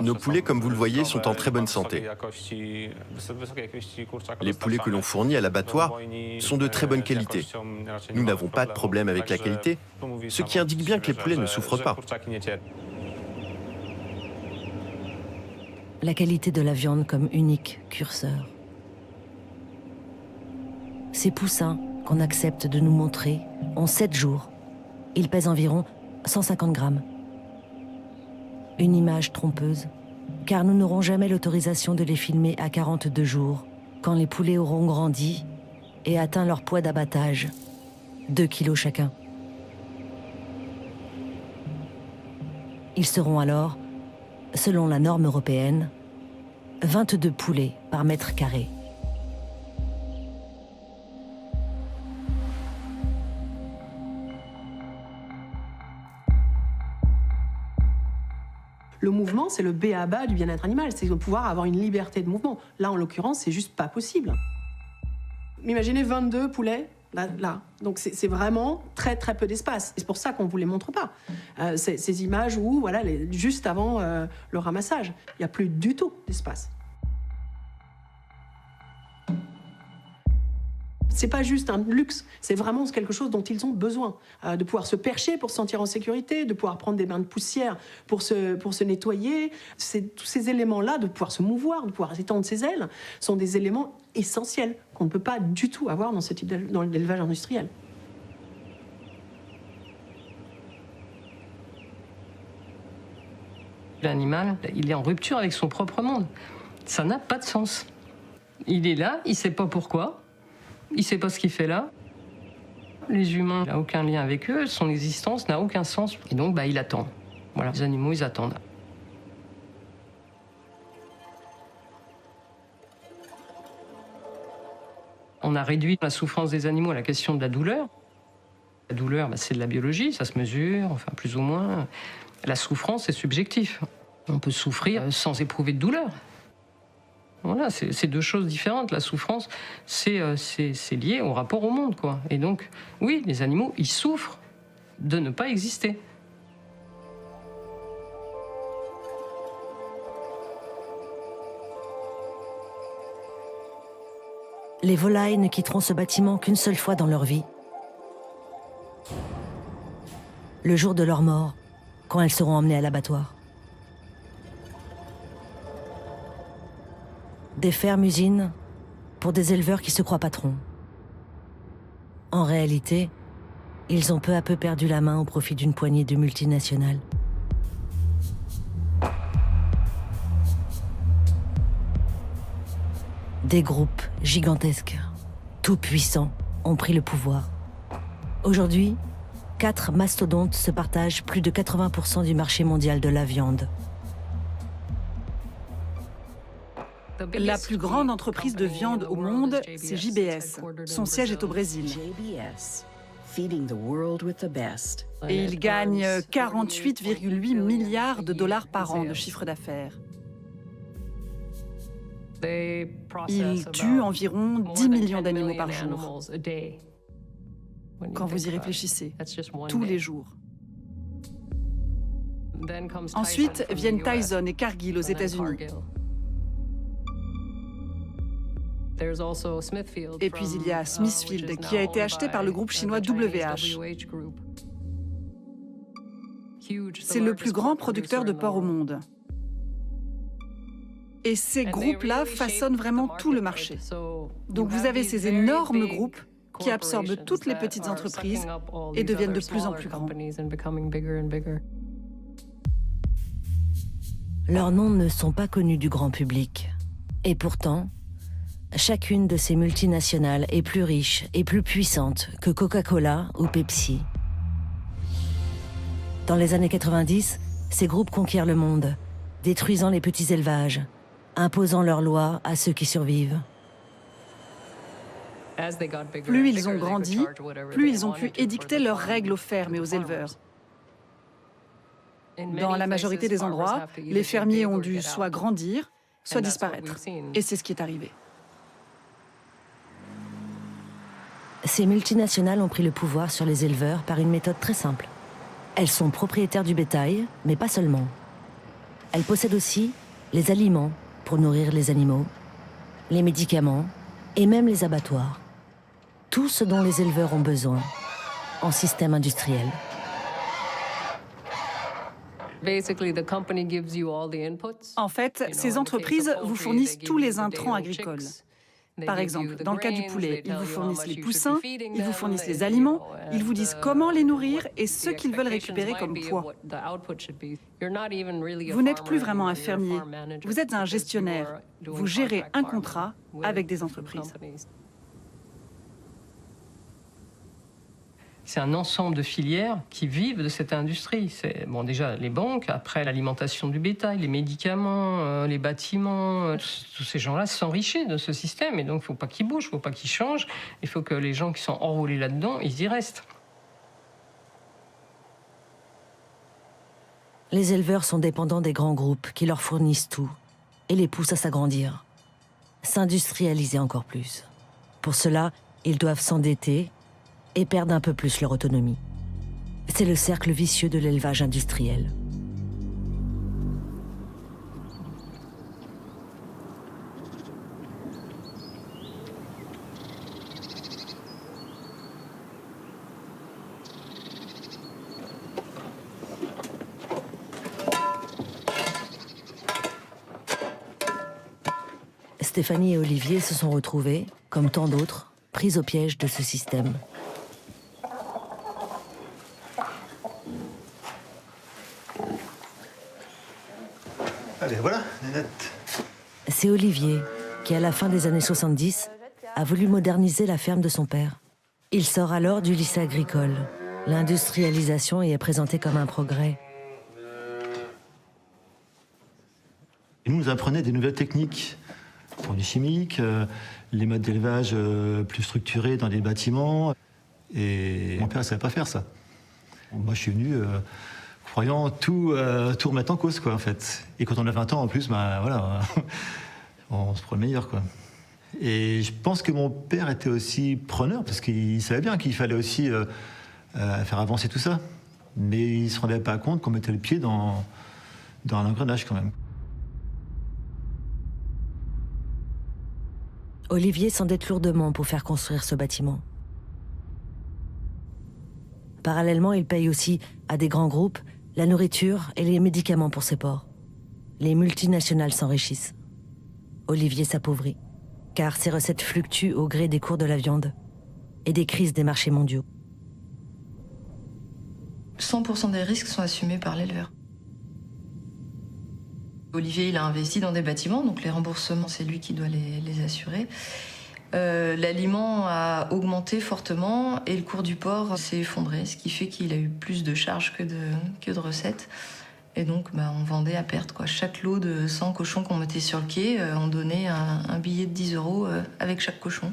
Nos poulets, comme vous le voyez, sont en très bonne santé. Les poulets que l'on fournit à l'abattoir sont de très bonne qualité. Nous n'avons pas de problème avec la qualité, ce qui indique bien que les poulets ne souffrent pas. La qualité de la viande comme unique curseur. Ces poussins qu'on accepte de nous montrer ont 7 jours. Ils pèsent environ 150 grammes. Une image trompeuse, car nous n'aurons jamais l'autorisation de les filmer à 42 jours, quand les poulets auront grandi et atteint leur poids d'abattage, 2 kilos chacun. Ils seront alors, selon la norme européenne, 22 poulets par mètre carré. Le mouvement, c'est le b.a.-ba du bien-être animal, c'est de pouvoir avoir une liberté de mouvement. Là, en l'occurrence, c'est juste pas possible. Imaginez 22 poulets, là. Donc c'est vraiment très très peu d'espace. C'est pour ça qu'on ne vous les montre pas. Ces images où, voilà, juste avant le ramassage, il n'y a plus du tout d'espace. C'est pas juste un luxe, c'est vraiment quelque chose dont ils ont besoin. De pouvoir se percher pour se sentir en sécurité, de pouvoir prendre des bains de poussière pour se nettoyer. Tous ces éléments-là, de pouvoir se mouvoir, de pouvoir étendre ses ailes, sont des éléments essentiels qu'on ne peut pas du tout avoir dans ce type d'élevage industriel. L'animal, il est en rupture avec son propre monde. Ça n'a pas de sens. Il est là, il ne sait pas pourquoi. Il ne sait pas ce qu'il fait là. Les humains n'ont aucun lien avec eux, son existence n'a aucun sens. Et donc, il attend. Voilà, les animaux, ils attendent. On a réduit la souffrance des animaux à la question de la douleur. La douleur, c'est de la biologie, ça se mesure, enfin plus ou moins. La souffrance, c'est subjectif. On peut souffrir sans éprouver de douleur. Voilà, c'est 2 choses différentes. La souffrance, c'est lié au rapport au monde, quoi. Et donc, oui, les animaux, ils souffrent de ne pas exister. Les volailles ne quitteront ce bâtiment qu'une seule fois dans leur vie. Le jour de leur mort, quand elles seront emmenées à l'abattoir. Des fermes-usines pour des éleveurs qui se croient patrons. En réalité, ils ont peu à peu perdu la main au profit d'une poignée de multinationales. Des groupes gigantesques, tout puissants, ont pris le pouvoir. Aujourd'hui, 4 mastodontes se partagent plus de 80% du marché mondial de la viande. La plus grande entreprise de viande au monde, c'est JBS. Son siège est au Brésil. Et il gagne 48,8 milliards de dollars par an de chiffre d'affaires. Il tue environ 10 millions d'animaux par jour. Quand vous y réfléchissez, tous les jours. Ensuite viennent Tyson et Cargill aux États-Unis. Et puis il y a Smithfield, qui a été acheté par le groupe chinois WH. C'est le plus grand producteur de porc au monde. Et ces groupes-là façonnent vraiment tout le marché. Donc vous avez ces énormes groupes qui absorbent toutes les petites entreprises et deviennent de plus en plus grands. Leurs noms ne sont pas connus du grand public. Et pourtant, chacune de ces multinationales est plus riche et plus puissante que Coca-Cola ou Pepsi. Dans les années 90, ces groupes conquièrent le monde, détruisant les petits élevages, imposant leurs lois à ceux qui survivent. Plus ils ont grandi, plus ils ont pu édicter leurs règles aux fermes et aux éleveurs. Dans la majorité des endroits, les fermiers ont dû soit grandir, soit disparaître. Et c'est ce qui est arrivé. Ces multinationales ont pris le pouvoir sur les éleveurs par une méthode très simple. Elles sont propriétaires du bétail, mais pas seulement. Elles possèdent aussi les aliments pour nourrir les animaux, les médicaments et même les abattoirs. Tout ce dont les éleveurs ont besoin en système industriel. En fait, ces entreprises vous fournissent tous les intrants agricoles. Par exemple, dans le cas du poulet, ils vous fournissent les poussins, ils vous fournissent les aliments, ils vous disent comment les nourrir et ce qu'ils veulent récupérer comme poids. Vous n'êtes plus vraiment un fermier, vous êtes un gestionnaire. Vous gérez un contrat avec des entreprises. C'est un ensemble de filières qui vivent de cette industrie. C'est bon, déjà les banques, après l'alimentation du bétail, les médicaments, les bâtiments. Tous ces gens-là s'enrichissent de ce système et donc il ne faut pas qu'ils bougent, il ne faut pas qu'ils changent. Il faut que les gens qui sont enrôlés là-dedans, ils y restent. Les éleveurs sont dépendants des grands groupes qui leur fournissent tout et les poussent à s'agrandir, s'industrialiser encore plus. Pour cela, ils doivent s'endetter et perdent un peu plus leur autonomie. C'est le cercle vicieux de l'élevage industriel. Stéphanie et Olivier se sont retrouvés, comme tant d'autres, pris au piège de ce système. Allez, voilà, Nénette. C'est Olivier qui, à la fin des années 70, a voulu moderniser la ferme de son père. Il sort alors du lycée agricole. L'industrialisation y est présentée comme un progrès. Il nous apprenait des nouvelles techniques, produits chimiques, les modes d'élevage plus structurés dans les bâtiments. Et mon père ne savait pas faire ça. Moi, je suis venu croyant tout remettre en cause, quoi, en fait. Et quand on a 20 ans, en plus, bah, voilà, on se prend le meilleur, quoi. Et je pense que mon père était aussi preneur, parce qu'il savait bien qu'il fallait aussi faire avancer tout ça. Mais il ne se rendait pas compte qu'on mettait le pied dans l'engrenage, quand même. Olivier s'endette lourdement pour faire construire ce bâtiment. Parallèlement, il paye aussi à des grands groupes la nourriture et les médicaments pour ses porcs. Les multinationales s'enrichissent. Olivier s'appauvrit, car ses recettes fluctuent au gré des cours de la viande et des crises des marchés mondiaux. 100% des risques sont assumés par l'éleveur. Olivier, il a investi dans des bâtiments, donc les remboursements, c'est lui qui doit les assurer. L'aliment a augmenté fortement et le cours du porc s'est effondré, ce qui fait qu'il a eu plus de charges que de recettes. Et donc, on vendait à perte, quoi. Chaque lot de 100 cochons qu'on mettait sur le quai, on donnait un billet de 10 € avec chaque cochon.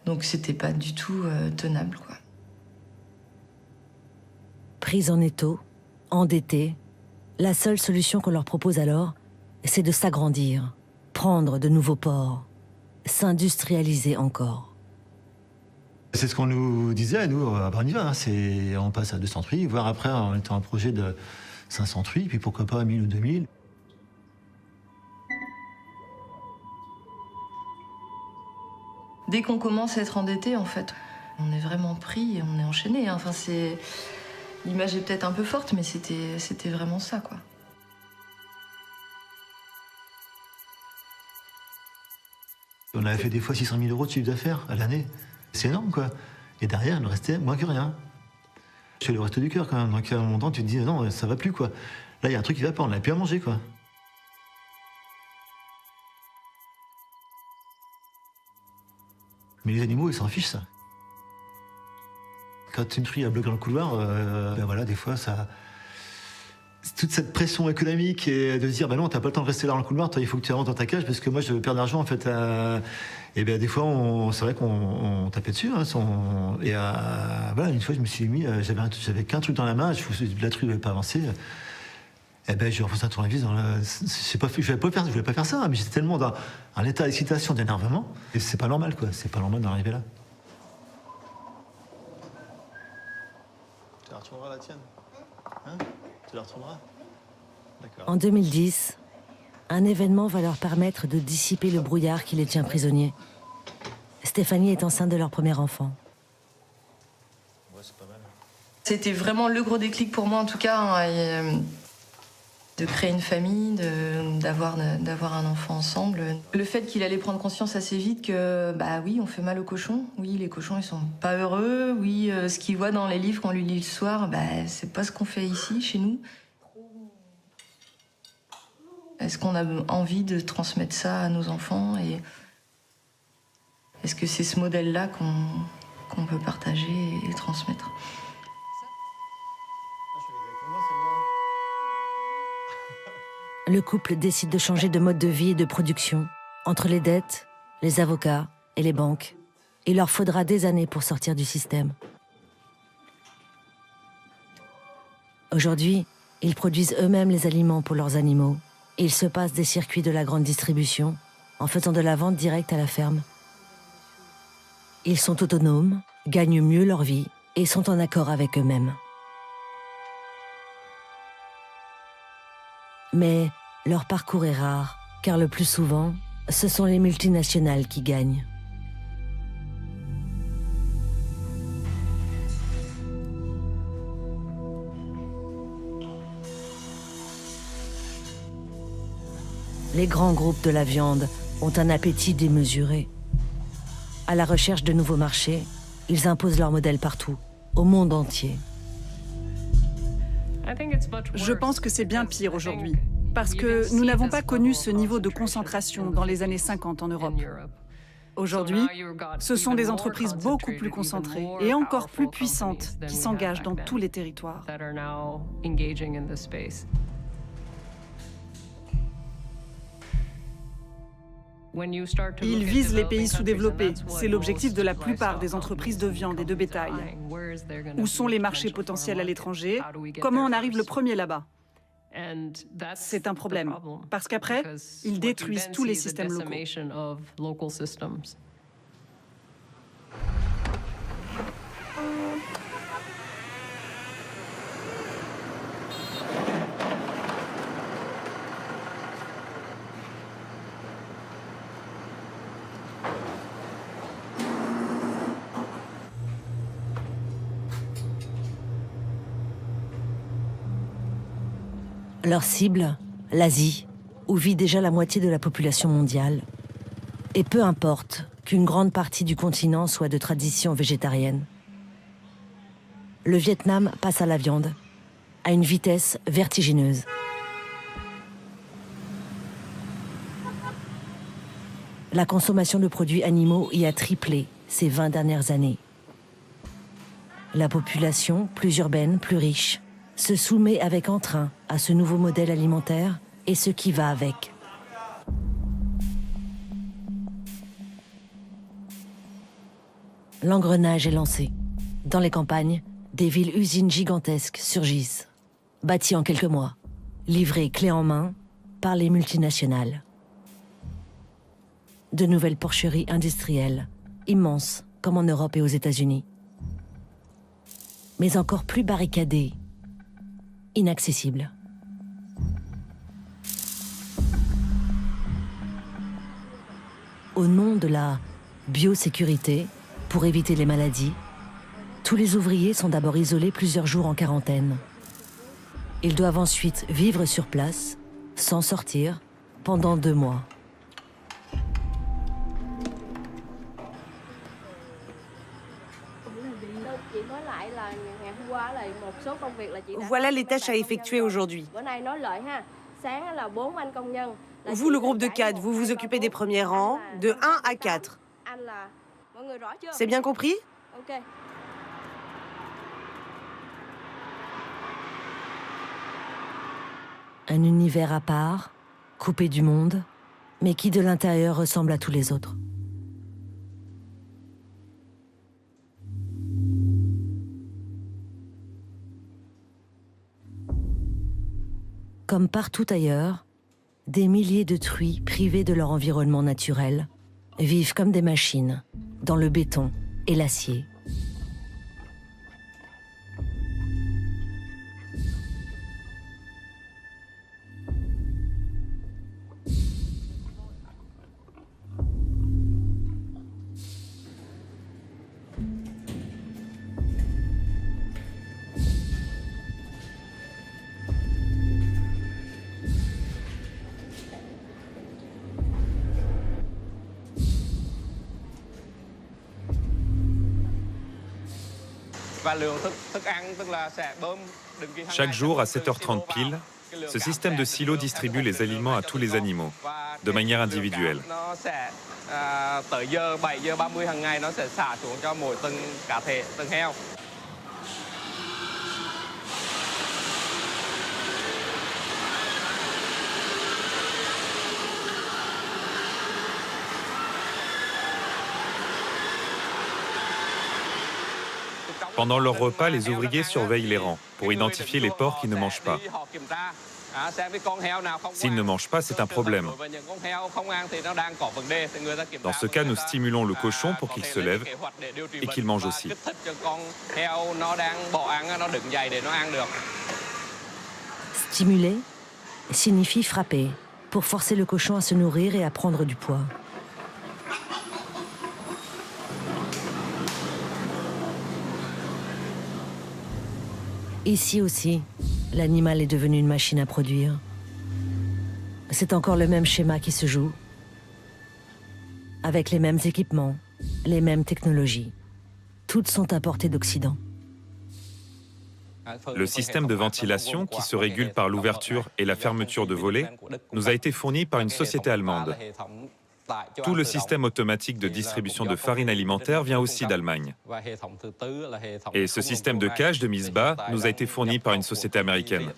Donc, c'était pas du tout tenable, quoi. Pris en étau, endettés, la seule solution qu'on leur propose alors, c'est de s'agrandir, prendre de nouveaux ports, s'industrialiser encore. C'est ce qu'on nous disait, nous, on y va, hein, on passe à 200 truies, voire après, on était en projet de 500 truies, puis pourquoi pas 1000 ou 2000. Dès qu'on commence à être endetté, en fait, on est vraiment pris et on est enchaîné. Enfin, l'image est peut-être un peu forte, mais c'était vraiment ça, quoi. On avait fait des fois 600 000 € de chiffre d'affaires à l'année. C'est énorme, quoi. Et derrière, il ne restait moins que rien. Je fais le reste du cœur, quand même. Donc à un moment donné, tu te dis, non, ça va plus, quoi. Là, il y a un truc qui va pas, on n'a plus à manger, quoi. Mais les animaux, ils s'en fichent, ça. Quand une truie a bloqué dans le couloir, ben voilà, des fois, ça... Toute cette pression économique et de se dire, ben non, t'as pas le temps de rester là dans le couloir, toi, il faut que tu rentres dans ta cage parce que moi, je perds d'argent, en fait. Et bien, des fois, c'est vrai qu'on tapait dessus. Hein, voilà, une fois, je me suis mis, j'avais qu'un truc dans la main, la truie ne voulait pas avancer. Eh ben, j'ai refait un tournevis dans la... Je voulais pas faire ça, mais j'étais tellement dans un état d'excitation, d'énervement. Et c'est pas normal, quoi. C'est pas normal d'arriver là. Tu la retourneras la tienne, hein? Tu la retourneras? D'accord. En 2010, un événement va leur permettre de dissiper le brouillard qui les tient prisonniers. Stéphanie est enceinte de leur premier enfant. Ouais, c'est pas mal. C'était vraiment le gros déclic pour moi, en tout cas, de créer une famille, d'avoir un enfant ensemble. Le fait qu'il allait prendre conscience assez vite que, bah oui, on fait mal aux cochons. Oui, les cochons, ils sont pas heureux. Oui, ce qu'il voit dans les livres qu'on lui lit le soir, bah, c'est pas ce qu'on fait ici, chez nous. Est-ce qu'on a envie de transmettre ça à nos enfants et est-ce que c'est ce modèle-là qu'on peut partager et transmettre? Le couple décide de changer de mode de vie et de production. Entre les dettes, les avocats et les banques, il leur faudra des années pour sortir du système. Aujourd'hui, ils produisent eux-mêmes les aliments pour leurs animaux. Et ils se passent des circuits de la grande distribution en faisant de la vente directe à la ferme. Ils sont autonomes, gagnent mieux leur vie et sont en accord avec eux-mêmes. Mais leur parcours est rare, car le plus souvent, ce sont les multinationales qui gagnent. Les grands groupes de la viande ont un appétit démesuré. À la recherche de nouveaux marchés, ils imposent leur modèle partout, au monde entier. Je pense que c'est bien pire aujourd'hui, parce que nous n'avons pas connu ce niveau de concentration dans les années 50 en Europe. Aujourd'hui, ce sont des entreprises beaucoup plus concentrées et encore plus puissantes qui s'engagent dans tous les territoires. Ils visent les pays sous-développés. C'est l'objectif de la plupart des entreprises de viande et de bétail. Où sont les marchés potentiels à l'étranger? Comment on arrive le premier là-bas? C'est un problème, parce qu'après, ils détruisent tous les systèmes locaux. Leur cible, l'Asie, où vit déjà la moitié de la population mondiale. Et peu importe qu'une grande partie du continent soit de tradition végétarienne. Le Vietnam passe à la viande, à une vitesse vertigineuse. La consommation de produits animaux y a triplé ces 20 dernières années. La population, plus urbaine, plus riche, se soumet avec entrain à ce nouveau modèle alimentaire et ce qui va avec. L'engrenage est lancé. Dans les campagnes, des villes-usines gigantesques surgissent, bâties en quelques mois, livrées clé en main par les multinationales. De nouvelles porcheries industrielles, immenses comme en Europe et aux États-Unis. Mais encore plus barricadées, inaccessibles. Au nom de la biosécurité, pour éviter les maladies, tous les ouvriers sont d'abord isolés plusieurs jours en quarantaine. Ils doivent ensuite vivre sur place, sans sortir, pendant 2 mois. Voilà les tâches à effectuer aujourd'hui. Vous, le groupe de 4, vous vous occupez des premiers rangs, de 1 à 4. C'est bien compris? Un univers à part, coupé du monde, mais qui de l'intérieur ressemble à tous les autres. Comme partout ailleurs, des milliers de truies privées de leur environnement naturel vivent comme des machines, dans le béton et l'acier. Chaque jour, à 7h30 pile, ce système de silos distribue les aliments à tous les animaux, de manière individuelle. Pendant leur repas, les ouvriers surveillent les rangs pour identifier les porcs qui ne mangent pas. S'ils ne mangent pas, c'est un problème. Dans ce cas, nous stimulons le cochon pour qu'il se lève et qu'il mange aussi. Stimuler signifie frapper, pour forcer le cochon à se nourrir et à prendre du poids. Ici aussi, l'animal est devenu une machine à produire. C'est encore le même schéma qui se joue, avec les mêmes équipements, les mêmes technologies. Toutes sont importées d'Occident. Le système de ventilation, qui se régule par l'ouverture et la fermeture de volets, nous a été fourni par une société allemande. Tout le système automatique de distribution de farine alimentaire vient aussi d'Allemagne. Et ce système de cage de mise bas nous a été fourni par une société américaine.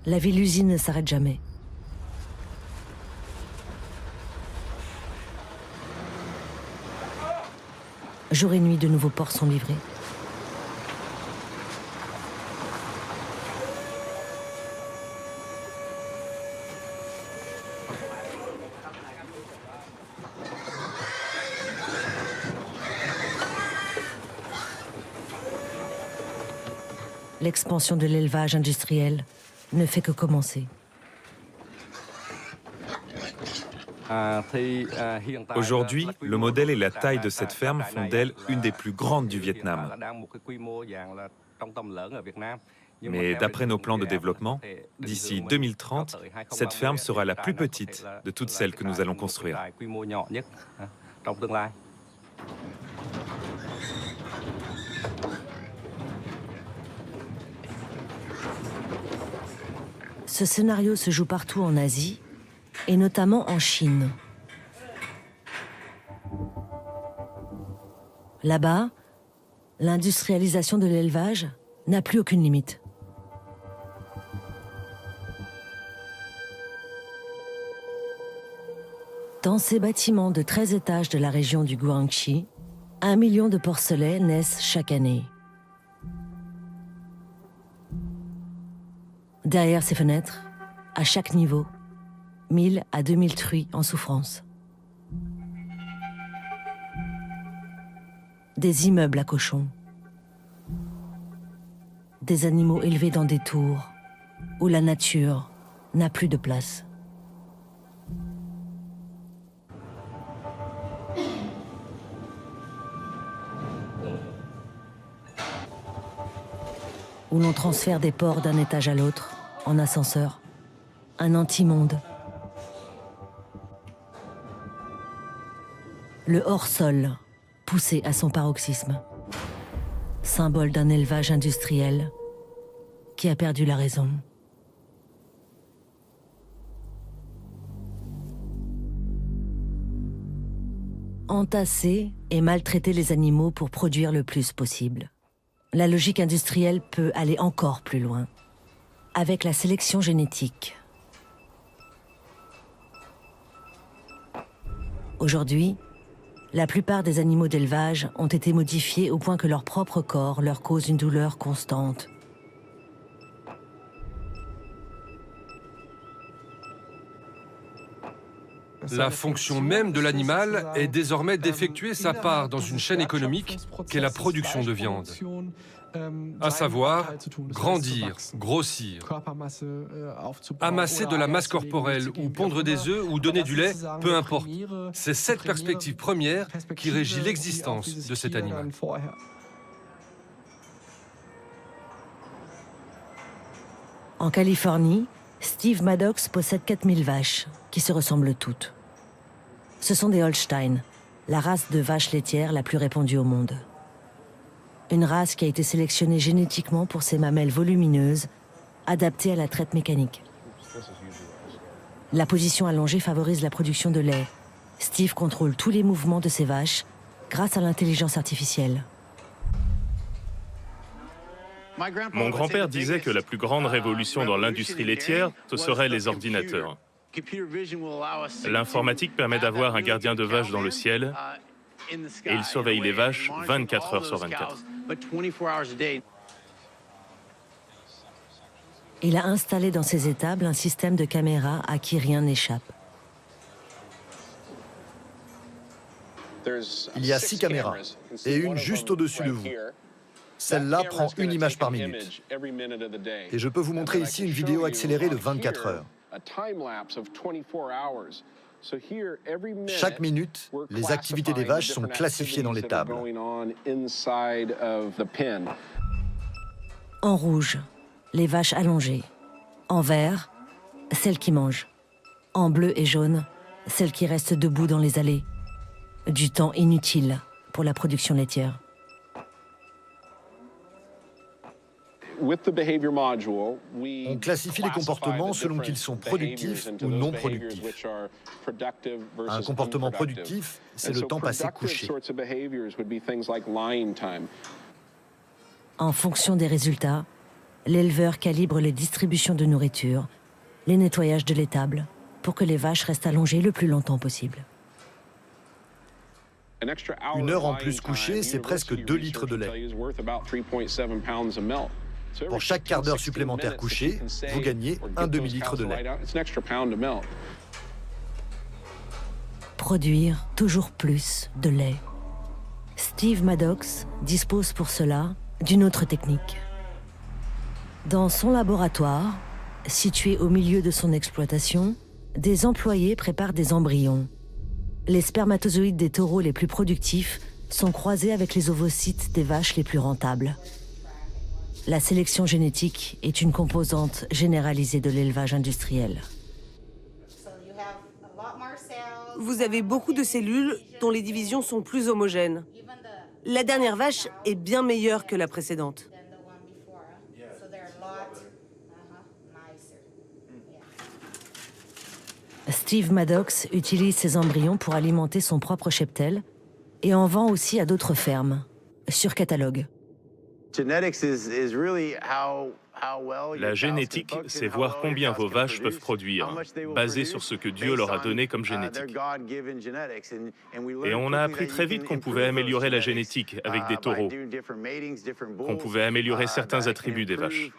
La ville-usine ne s'arrête jamais. Jour et nuit, de nouveaux porcs sont livrés. L'expansion de l'élevage industriel ne fait que commencer. Aujourd'hui, le modèle et la taille de cette ferme font d'elle une des plus grandes du Vietnam. Mais d'après nos plans de développement, d'ici 2030, cette ferme sera la plus petite de toutes celles que nous allons construire. Ce scénario se joue partout en Asie, et notamment en Chine. Là-bas, l'industrialisation de l'élevage n'a plus aucune limite. Dans ces bâtiments de 13 étages de la région du Guangxi, 1 million de porcelets naissent chaque année. Derrière ces fenêtres, à chaque niveau, 1000 à 2000 truies en souffrance. Des immeubles à cochons. Des animaux élevés dans des tours où la nature n'a plus de place. Où l'on transfère des porcs d'un étage à l'autre, en ascenseur. Un anti-monde. Le hors-sol, poussé à son paroxysme. Symbole d'un élevage industriel qui a perdu la raison. Entasser et maltraiter les animaux pour produire le plus possible. La logique industrielle peut aller encore plus loin, avec la sélection génétique. Aujourd'hui, la plupart des animaux d'élevage ont été modifiés au point que leur propre corps leur cause une douleur constante. La fonction même de l'animal est désormais d'effectuer sa part dans une chaîne économique qu'est la production de viande. À savoir, grandir, grossir, amasser de la masse corporelle ou pondre des œufs ou donner du lait, peu importe. C'est cette perspective première qui régit l'existence de cet animal. En Californie, Steve Maddox possède 4000 vaches, qui se ressemblent toutes. Ce sont des Holstein, la race de vaches laitières la plus répandue au monde. Une race qui a été sélectionnée génétiquement pour ses mamelles volumineuses, adaptées à la traite mécanique. La position allongée favorise la production de lait. Steve contrôle tous les mouvements de ses vaches grâce à l'intelligence artificielle. Mon grand-père disait que la plus grande révolution dans l'industrie laitière, ce serait les ordinateurs. L'informatique permet d'avoir un gardien de vache dans le ciel et il surveille les vaches 24 heures sur 24. Il a installé dans ses étables un système de caméras à qui rien n'échappe. Il y a 6 caméras et une juste au-dessus de vous. Celle-là prend une image par minute. Et je peux vous montrer ici une vidéo accélérée de 24 heures. Chaque minute, les activités des vaches sont classifiées dans les tables. En rouge, les vaches allongées. En vert, celles qui mangent. En bleu et jaune, celles qui restent debout dans les allées. Du temps inutile pour la production laitière. On classifie les comportements selon qu'ils sont productifs ou non productifs. Un comportement productif, c'est le temps passé couché. En fonction des résultats, l'éleveur calibre les distributions de nourriture, les nettoyages de l'étable, pour que les vaches restent allongées le plus longtemps possible. Une heure en plus couchée, c'est presque 2 litres de lait. Pour chaque quart d'heure supplémentaire couché, vous gagnez un demi-litre de lait. Produire toujours plus de lait. Steve Maddox dispose pour cela d'une autre technique. Dans son laboratoire, situé au milieu de son exploitation, des employés préparent des embryons. Les spermatozoïdes des taureaux les plus productifs sont croisés avec les ovocytes des vaches les plus rentables. La sélection génétique est une composante généralisée de l'élevage industriel. Vous avez beaucoup de cellules dont les divisions sont plus homogènes. La dernière vache est bien meilleure que la précédente. Steve Maddox utilise ces embryons pour alimenter son propre cheptel et en vend aussi à d'autres fermes, sur catalogue. La génétique, c'est voir combien vos vaches peuvent produire, basé sur ce que Dieu leur a donné comme génétique. Et on a appris très vite qu'on pouvait améliorer la génétique avec des taureaux, qu'on pouvait améliorer certains attributs des vaches.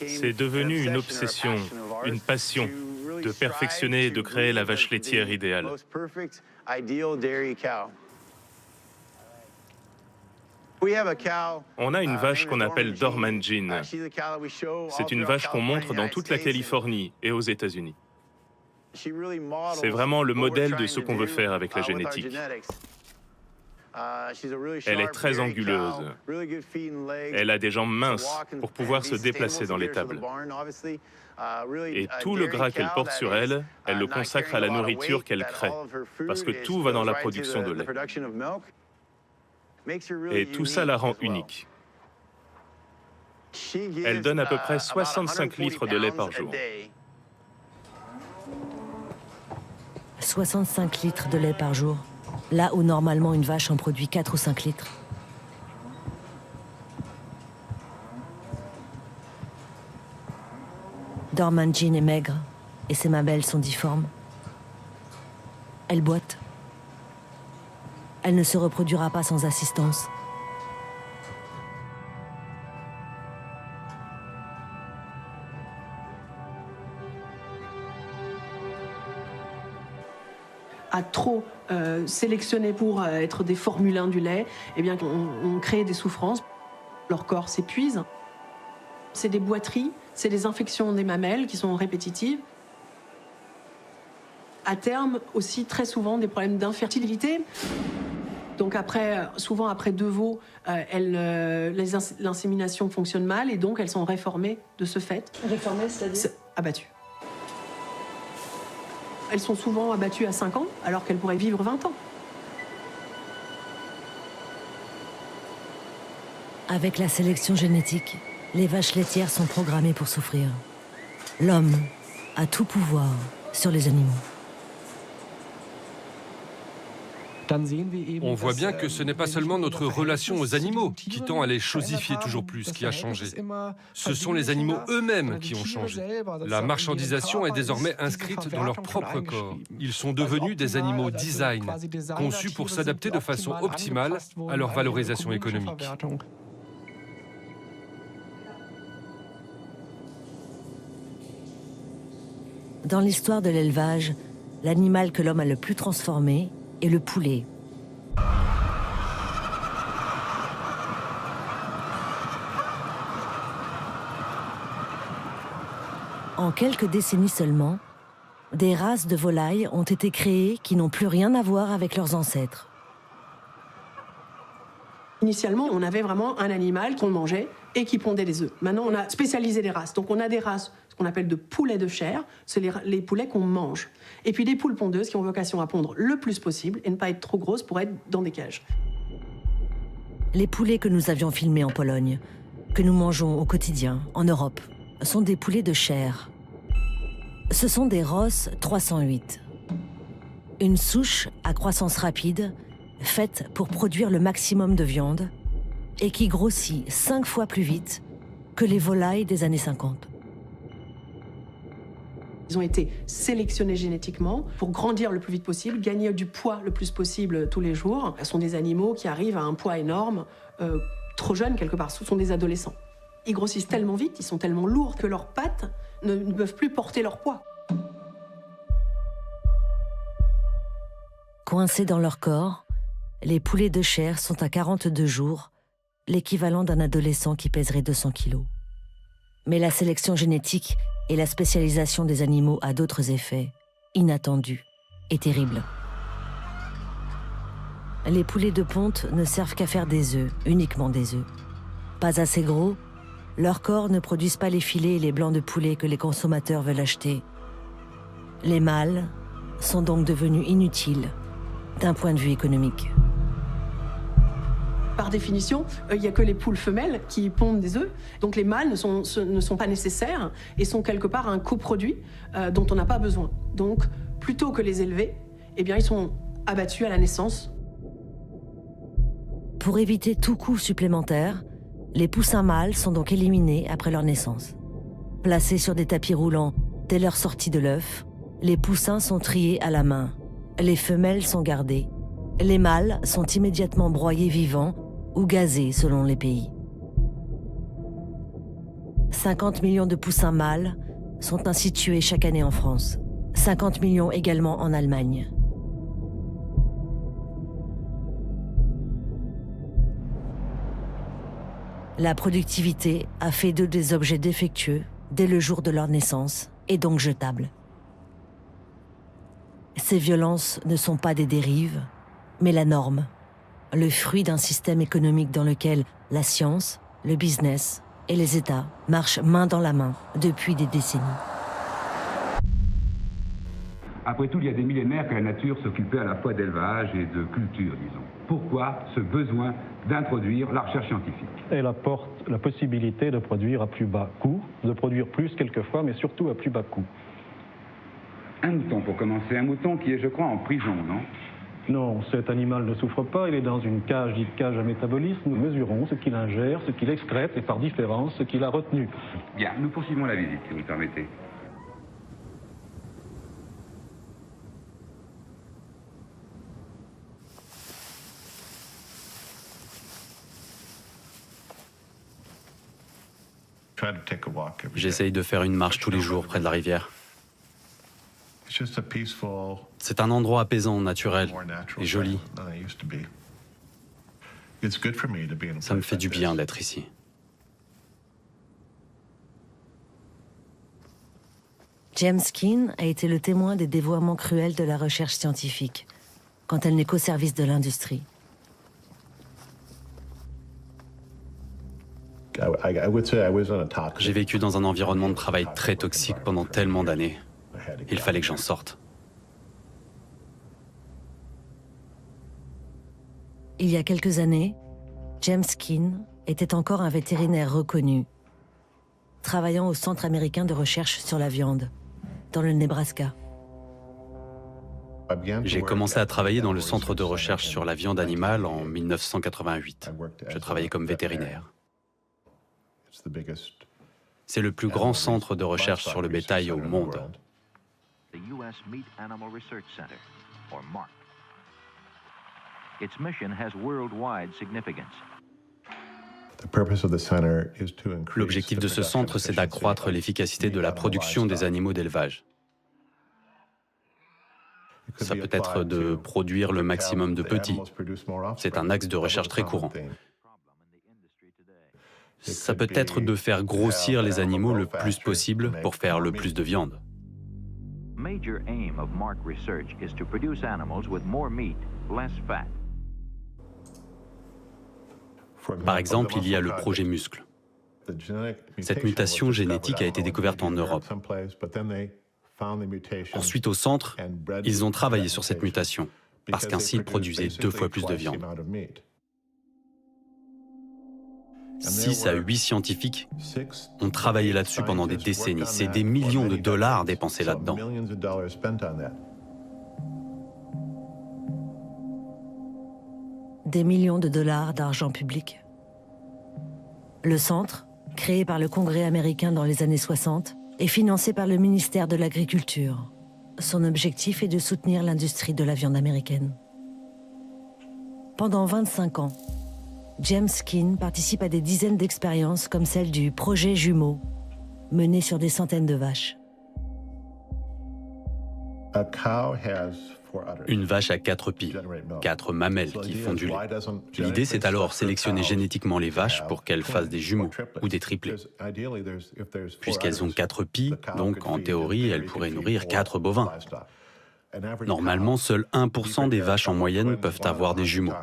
C'est devenu une obsession, une passion, de perfectionner et de créer la vache laitière idéale. On a une vache qu'on appelle Dorman Jean. C'est une vache qu'on montre dans toute la Californie et aux États-Unis. C'est vraiment le modèle de ce qu'on veut faire avec la génétique. Elle est très anguleuse. Elle a des jambes minces pour pouvoir se déplacer dans l'étable. Et tout le gras qu'elle porte sur elle, elle le consacre à la nourriture qu'elle crée, parce que tout va dans la production de lait. Et tout ça la rend unique. Elle donne à peu près 65 litres de lait par jour. 65 litres de lait par jour, là où normalement une vache en produit 4 ou 5 litres. Dorman Jean est maigre et ses mamelles sont difformes. Elle boite. Elle ne se reproduira pas sans assistance. À trop sélectionner pour être des Formule 1 du lait, eh bien, on crée des souffrances. Leur corps s'épuise. C'est des boiteries, c'est des infections des mamelles qui sont répétitives. À terme, aussi, très souvent, des problèmes d'infertilité. Donc souvent après 2 veaux, l'insémination fonctionne mal et donc elles sont réformées de ce fait. Réformées, c'est-à-dire abattues. Elles sont souvent abattues à 5 ans, alors qu'elles pourraient vivre 20 ans. Avec la sélection génétique, les vaches laitières sont programmées pour souffrir. L'homme a tout pouvoir sur les animaux. On voit bien que ce n'est pas seulement notre relation aux animaux qui tend à les chosifier toujours plus qui a changé. Ce sont les animaux eux-mêmes qui ont changé. La marchandisation est désormais inscrite dans leur propre corps. Ils sont devenus des animaux design, conçus pour s'adapter de façon optimale à leur valorisation économique. Dans l'histoire de l'élevage, l'animal que l'homme a le plus transformé est le poulet. En quelques décennies seulement, des races de volailles ont été créées qui n'ont plus rien à voir avec leurs ancêtres. Initialement, on avait vraiment un animal qu'on mangeait et qui pondait des œufs. Maintenant, on a spécialisé les races. Donc on a des races, ce qu'on appelle de poulets de chair, c'est les poulets qu'on mange. Et puis des poules pondeuses qui ont vocation à pondre le plus possible et ne pas être trop grosses pour être dans des cages. Les poulets que nous avions filmés en Pologne, que nous mangeons au quotidien en Europe, sont des poulets de chair. Ce sont des Ross 308. Une souche à croissance rapide, faite pour produire le maximum de viande et qui grossit 5 fois plus vite que les volailles des années 50. Ils ont été sélectionnés génétiquement pour grandir le plus vite possible, gagner du poids le plus possible tous les jours. Ce sont des animaux qui arrivent à un poids énorme, trop jeunes quelque part, ce sont des adolescents. Ils grossissent tellement vite, ils sont tellement lourds que leurs pattes ne peuvent plus porter leur poids. Coincés dans leur corps, les poulets de chair sont à 42 jours, l'équivalent d'un adolescent qui pèserait 200 kilos. Mais la sélection génétique et la spécialisation des animaux a d'autres effets, inattendus et terribles. Les poulets de ponte ne servent qu'à faire des œufs, uniquement des œufs. Pas assez gros, leurs corps ne produisent pas les filets et les blancs de poulet que les consommateurs veulent acheter. Les mâles sont donc devenus inutiles d'un point de vue économique. Par définition, il n'y a que les poules femelles qui pondent des œufs. Donc les mâles ne sont pas nécessaires et sont quelque part un coproduit dont on n'a pas besoin. Donc, plutôt que les élever, eh bien, ils sont abattus à la naissance. Pour éviter tout coût supplémentaire, les poussins mâles sont donc éliminés après leur naissance. Placés sur des tapis roulants dès leur sortie de l'œuf, les poussins sont triés à la main. Les femelles sont gardées. Les mâles sont immédiatement broyés vivants ou gazés selon les pays. 50 millions de poussins mâles sont ainsi tués chaque année en France. 50 millions également en Allemagne. La productivité a fait d'eux des objets défectueux dès le jour de leur naissance et donc jetables. Ces violences ne sont pas des dérives, mais la norme, le fruit d'un système économique dans lequel la science, le business et les États marchent main dans la main depuis des décennies. Après tout, il y a des millénaires que la nature s'occupait à la fois d'élevage et de culture, disons. Pourquoi ce besoin d'introduire la recherche scientifique? Elle apporte la possibilité de produire à plus bas coût, de produire plus quelquefois, mais surtout à plus bas coût. Un mouton, pour commencer. Un mouton qui est, je crois, en prison, non? Non, cet animal ne souffre pas, il est dans une cage dite cage à métabolisme. Nous mesurons ce qu'il ingère, ce qu'il excrète et par différence ce qu'il a retenu. Bien, nous poursuivons la visite, si vous le permettez. J'essaye de faire une marche tous les jours près de la rivière. C'est un endroit apaisant, naturel et joli. Ça me fait du bien d'être ici. James Keen a été le témoin des dévoiements cruels de la recherche scientifique, quand elle n'est qu'au service de l'industrie. J'ai vécu dans un environnement de travail très toxique pendant tellement d'années. Il fallait que j'en sorte. Il y a quelques années, James Keen était encore un vétérinaire reconnu, travaillant au Centre américain de recherche sur la viande, dans le Nebraska. J'ai commencé à travailler dans le Centre de recherche sur la viande animale en 1988. Je travaillais comme vétérinaire. C'est le plus grand centre de recherche sur le bétail au monde. L'objectif de ce centre, c'est d'accroître l'efficacité de la production des animaux d'élevage. Ça peut être de produire le maximum de petits. C'est un axe de recherche très courant. Ça peut être de faire grossir les animaux le plus possible pour faire le plus de viande. Par exemple, il y a le projet Muscle. Cette mutation génétique a été découverte en Europe. Ensuite, au centre, ils ont travaillé sur cette mutation, parce qu'ainsi ils produisaient 2 fois plus de viande. 6 à 8 scientifiques ont travaillé là-dessus pendant des décennies. C'est des millions de dollars dépensés là-dedans. Des millions de dollars d'argent public. Le centre, créé par le Congrès américain dans les années 60, est financé par le ministère de l'Agriculture. Son objectif est de soutenir l'industrie de la viande américaine. Pendant 25 ans, James Keen participe à des dizaines d'expériences comme celle du projet Jumeau, mené sur des centaines de vaches. Une vache a 4 pies, 4 mamelles qui font du lait. L'idée, c'est alors sélectionner génétiquement les vaches pour qu'elles fassent des jumeaux ou des triplés. Puisqu'elles ont 4 pies, donc en théorie, elles pourraient nourrir 4 bovins. Normalement, seul 1% des vaches en moyenne peuvent avoir des jumeaux.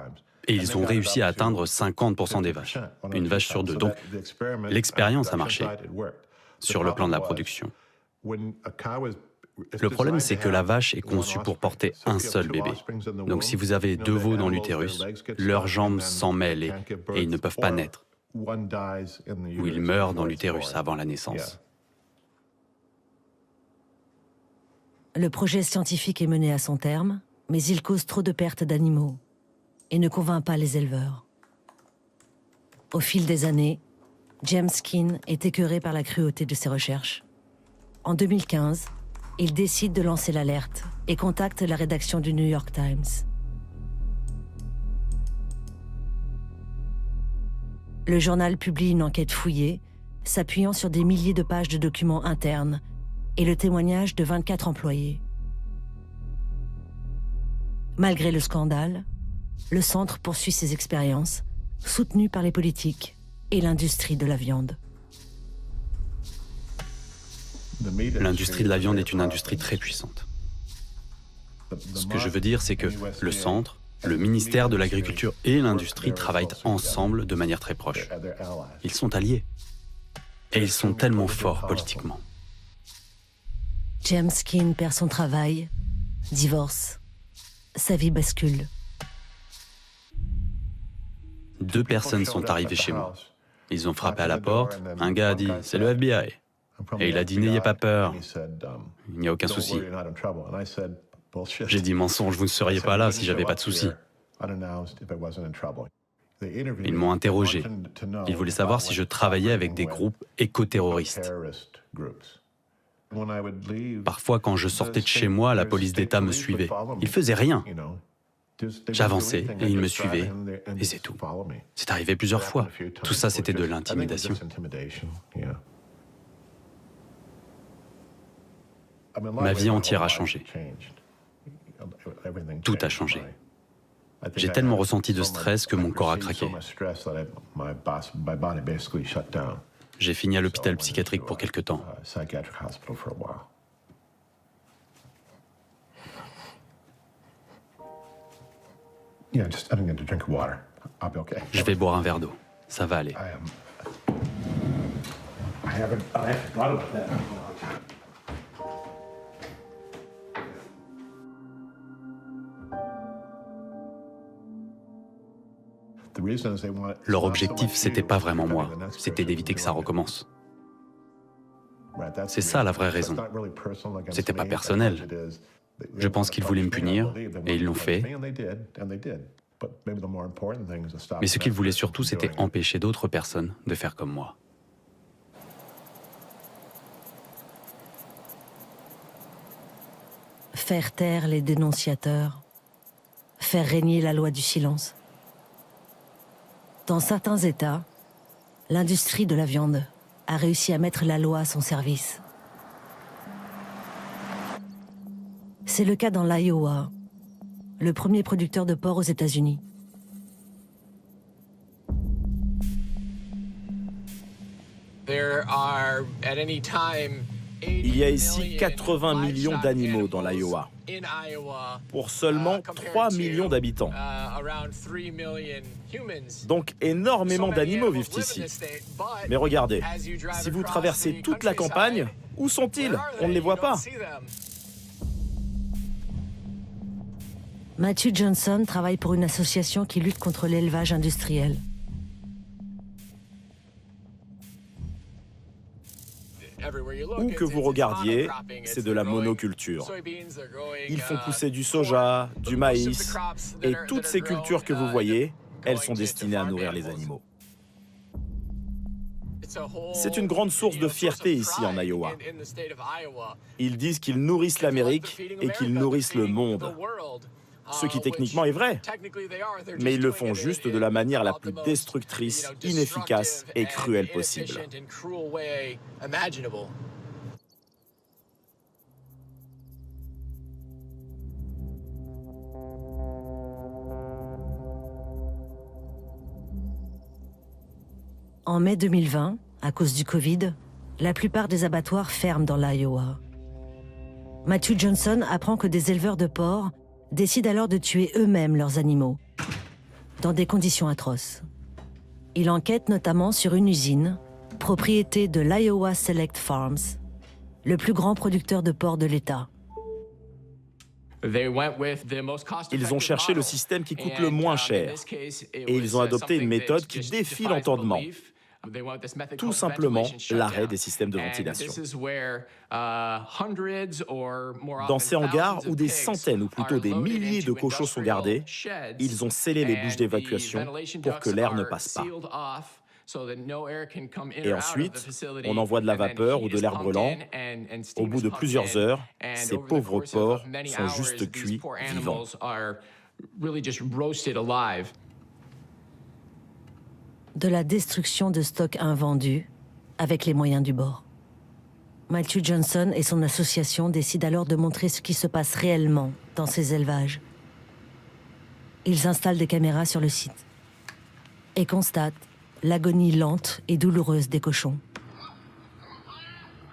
Et ils ont réussi à atteindre 50% des vaches, une vache sur 2. Donc, l'expérience a marché sur le plan de la production. Le problème, c'est que la vache est conçue pour porter un seul bébé. Donc, si vous avez 2 veaux dans l'utérus, leurs jambes s'en mêlent et ils ne peuvent pas naître. Ou ils meurent dans l'utérus avant la naissance. Le projet scientifique est mené à son terme, mais il cause trop de pertes d'animaux et ne convainc pas les éleveurs. Au fil des années, James Keen est écœuré par la cruauté de ses recherches. En 2015, il décide de lancer l'alerte et contacte la rédaction du New York Times. Le journal publie une enquête fouillée, s'appuyant sur des milliers de pages de documents internes et le témoignage de 24 employés. Malgré le scandale, le centre poursuit ses expériences, soutenu par les politiques et l'industrie de la viande. L'industrie de la viande est une industrie très puissante. Ce que je veux dire, c'est que le centre, le ministère de l'Agriculture et l'industrie travaillent ensemble de manière très proche. Ils sont alliés. Et ils sont tellement forts politiquement. James Keane perd son travail, divorce, sa vie bascule. 2 personnes sont arrivées chez moi. Ils ont frappé à la porte, un gars a dit « c'est le FBI ». Et il a dit « n'ayez pas peur, il n'y a aucun souci ». J'ai dit « mensonge, vous ne seriez pas là si j'avais pas de souci ». Ils m'ont interrogé. Ils voulaient savoir si je travaillais avec des groupes éco-terroristes. Parfois, quand je sortais de chez moi, la police d'État me suivait. Ils faisaient rien. J'avançais et ils me suivaient, et c'est tout. C'est arrivé plusieurs fois. Tout ça, c'était de l'intimidation. Ma vie entière a changé. Tout a changé. J'ai tellement ressenti de stress que mon corps a craqué. J'ai fini à l'hôpital psychiatrique pour quelque temps. Je vais boire un verre d'eau. Ça va aller. Leur objectif, c'était pas vraiment moi. C'était d'éviter que ça recommence. C'est ça la vraie raison. C'était pas personnel. Je pense qu'ils voulaient me punir, et ils l'ont fait. Mais ce qu'ils voulaient surtout, c'était empêcher d'autres personnes de faire comme moi. Faire taire les dénonciateurs, faire régner la loi du silence. Dans certains États, l'industrie de la viande a réussi à mettre la loi à son service. C'est le cas dans l'Iowa, le premier producteur de porc aux États-Unis. Il y a ici 80 millions d'animaux dans l'Iowa, pour seulement 3 millions d'habitants. Donc énormément d'animaux vivent ici. Mais regardez, si vous traversez toute la campagne, où sont-ils? On ne les voit pas. Matthew Johnson travaille pour une association qui lutte contre l'élevage industriel. Où que vous regardiez, c'est de la monoculture. Ils font pousser du soja, du maïs, et toutes ces cultures que vous voyez, elles sont destinées à nourrir les animaux. C'est une grande source de fierté ici en Iowa. Ils disent qu'ils nourrissent l'Amérique et qu'ils nourrissent le monde. Ce qui techniquement est vrai, mais ils le font juste de la manière la plus destructrice, inefficace et cruelle possible. En mai 2020, à cause du Covid, la plupart des abattoirs ferment dans l'Iowa. Matthew Johnson apprend que des éleveurs de porcs décident alors de tuer eux-mêmes leurs animaux, dans des conditions atroces. Il enquête notamment sur une usine, propriété de l'Iowa Select Farms, le plus grand producteur de porcs de l'État. Ils ont cherché le système qui coûte le moins cher, et ils ont adopté une méthode qui défie l'entendement. Tout simplement l'arrêt des systèmes de ventilation. Dans ces hangars où des centaines ou plutôt des milliers de cochons sont gardés, ils ont scellé les bouches d'évacuation pour que l'air ne passe pas. Et ensuite, on envoie de la vapeur ou de l'air brûlant. Au bout de plusieurs heures, ces pauvres porcs sont juste cuits vivants. De la destruction de stocks invendus avec les moyens du bord. Matthew Johnson et son association décident alors de montrer ce qui se passe réellement dans ces élevages. Ils installent des caméras sur le site et constatent l'agonie lente et douloureuse des cochons.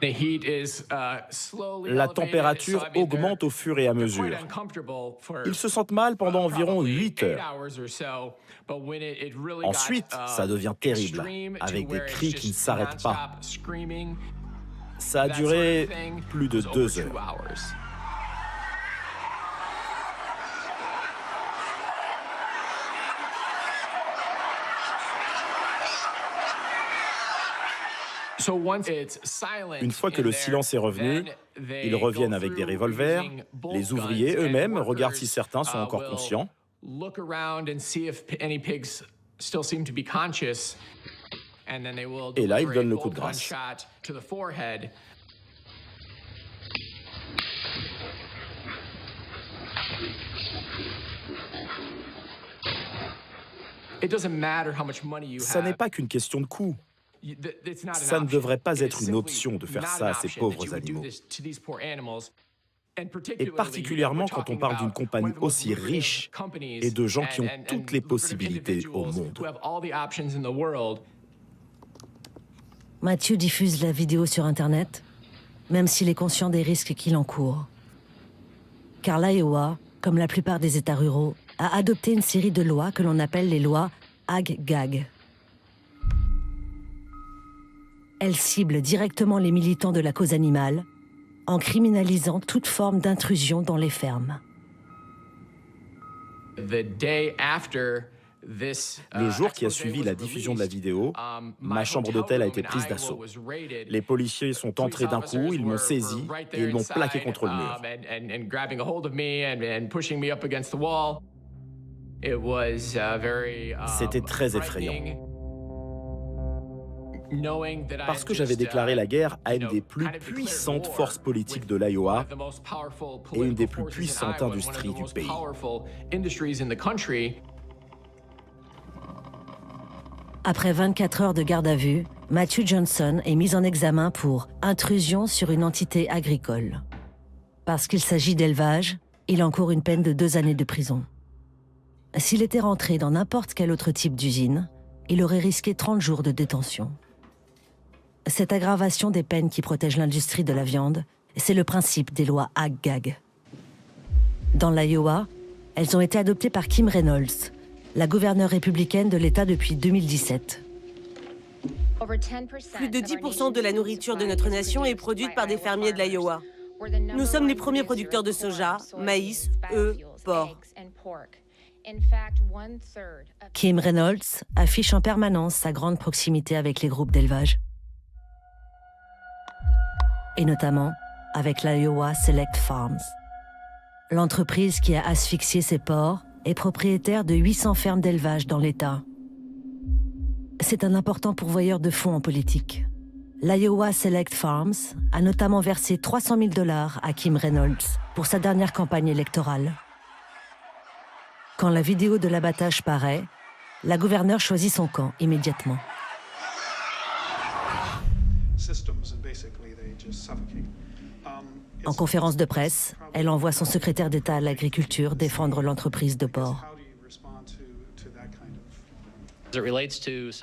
La température augmente au fur et à mesure. Ils se sentent mal pendant environ 8 heures. Ensuite, ça devient terrible, avec des cris qui ne s'arrêtent pas. Ça a duré plus de 2 heures. Une fois que le silence est revenu, ils reviennent avec des revolvers. Les ouvriers eux-mêmes regardent si certains sont encore conscients. Et là, ils donnent le coup de grâce. Ça n'est pas qu'une question de coût. Ça ne devrait pas être une option de faire ça à ces pauvres animaux. Et particulièrement quand on parle d'une compagnie aussi riche et de gens qui ont toutes les possibilités au monde. Matthew diffuse la vidéo sur Internet, même s'il est conscient des risques qu'il encourt. Car l'Iowa, comme la plupart des États ruraux, a adopté une série de lois que l'on appelle les lois Ag-Gag. Elles ciblent directement les militants de la cause animale en criminalisant toute forme d'intrusion dans les fermes. Le jour qui a suivi la diffusion de la vidéo, ma chambre d'hôtel a été prise d'assaut. Les policiers sont entrés d'un coup, ils m'ont saisi et ils m'ont plaqué contre le mur. C'était très effrayant. Parce que j'avais déclaré la guerre à une des plus puissantes forces politiques de l'Iowa et une des plus puissantes industries du pays. Après 24 heures de garde à vue, Matthew Johnson est mis en examen pour intrusion sur une entité agricole. Parce qu'il s'agit d'élevage, il encourt une peine de 2 années de prison. S'il était rentré dans n'importe quel autre type d'usine, il aurait risqué 30 jours de détention. Cette aggravation des peines qui protègent l'industrie de la viande, c'est le principe des lois Ag-Gag. Dans l'Iowa, elles ont été adoptées par Kim Reynolds, la gouverneure républicaine de l'État depuis 2017. Plus de 10% de la nourriture de notre nation est produite par des fermiers de l'Iowa. Nous sommes les premiers producteurs de soja, maïs, œufs, porc. Kim Reynolds affiche en permanence sa grande proximité avec les groupes d'élevage. Et notamment avec l'Iowa Select Farms. L'entreprise qui a asphyxié ses porcs est propriétaire de 800 fermes d'élevage dans l'État. C'est un important pourvoyeur de fonds en politique. L'Iowa Select Farms a notamment versé $300 000 à Kim Reynolds pour sa dernière campagne électorale. Quand la vidéo de l'abattage paraît, la gouverneure choisit son camp immédiatement. En conférence de presse, elle envoie son secrétaire d'État à l'agriculture défendre l'entreprise de porc.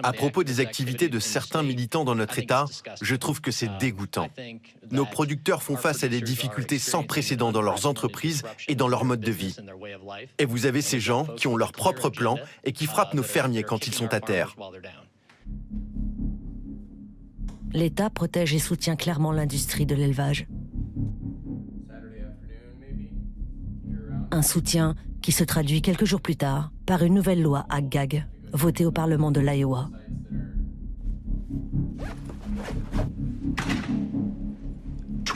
À propos des activités de certains militants dans notre État, je trouve que c'est dégoûtant. Nos producteurs font face à des difficultés sans précédent dans leurs entreprises et dans leur mode de vie. Et vous avez ces gens qui ont leur propre plan et qui frappent nos fermiers quand ils sont à terre. L'État protège et soutient clairement l'industrie de l'élevage. Un soutien qui se traduit quelques jours plus tard par une nouvelle loi Ag-Gag, votée au Parlement de l'Iowa.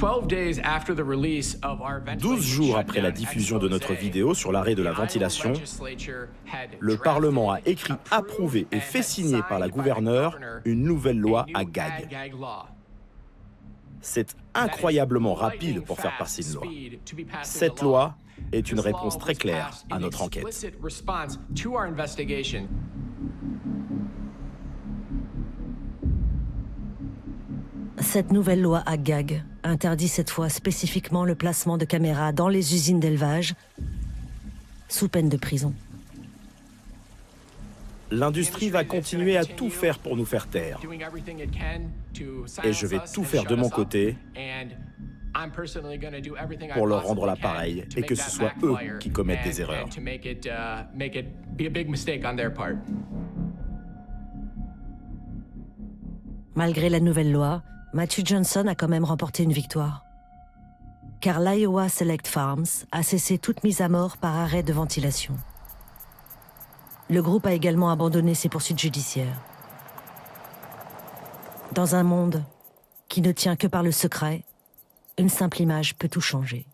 « 12 jours après la diffusion de notre vidéo sur l'arrêt de la ventilation, le Parlement a écrit, approuvé et fait signer par la gouverneure une nouvelle loi Ag-Gag. C'est incroyablement rapide pour faire passer une loi. Cette loi est une réponse très claire à notre enquête. Cette nouvelle loi Ag-Gag interdit cette fois spécifiquement le placement de caméras dans les usines d'élevage sous peine de prison. L'industrie va continuer à tout faire pour nous faire taire. Et je vais tout faire de mon côté pour leur rendre l'appareil et que ce soit eux qui commettent des erreurs. Malgré la nouvelle loi, Matthew Johnson a quand même remporté une victoire. Car l'Iowa Select Farms a cessé toute mise à mort par arrêt de ventilation. Le groupe a également abandonné ses poursuites judiciaires. Dans un monde qui ne tient que par le secret, une simple image peut tout changer.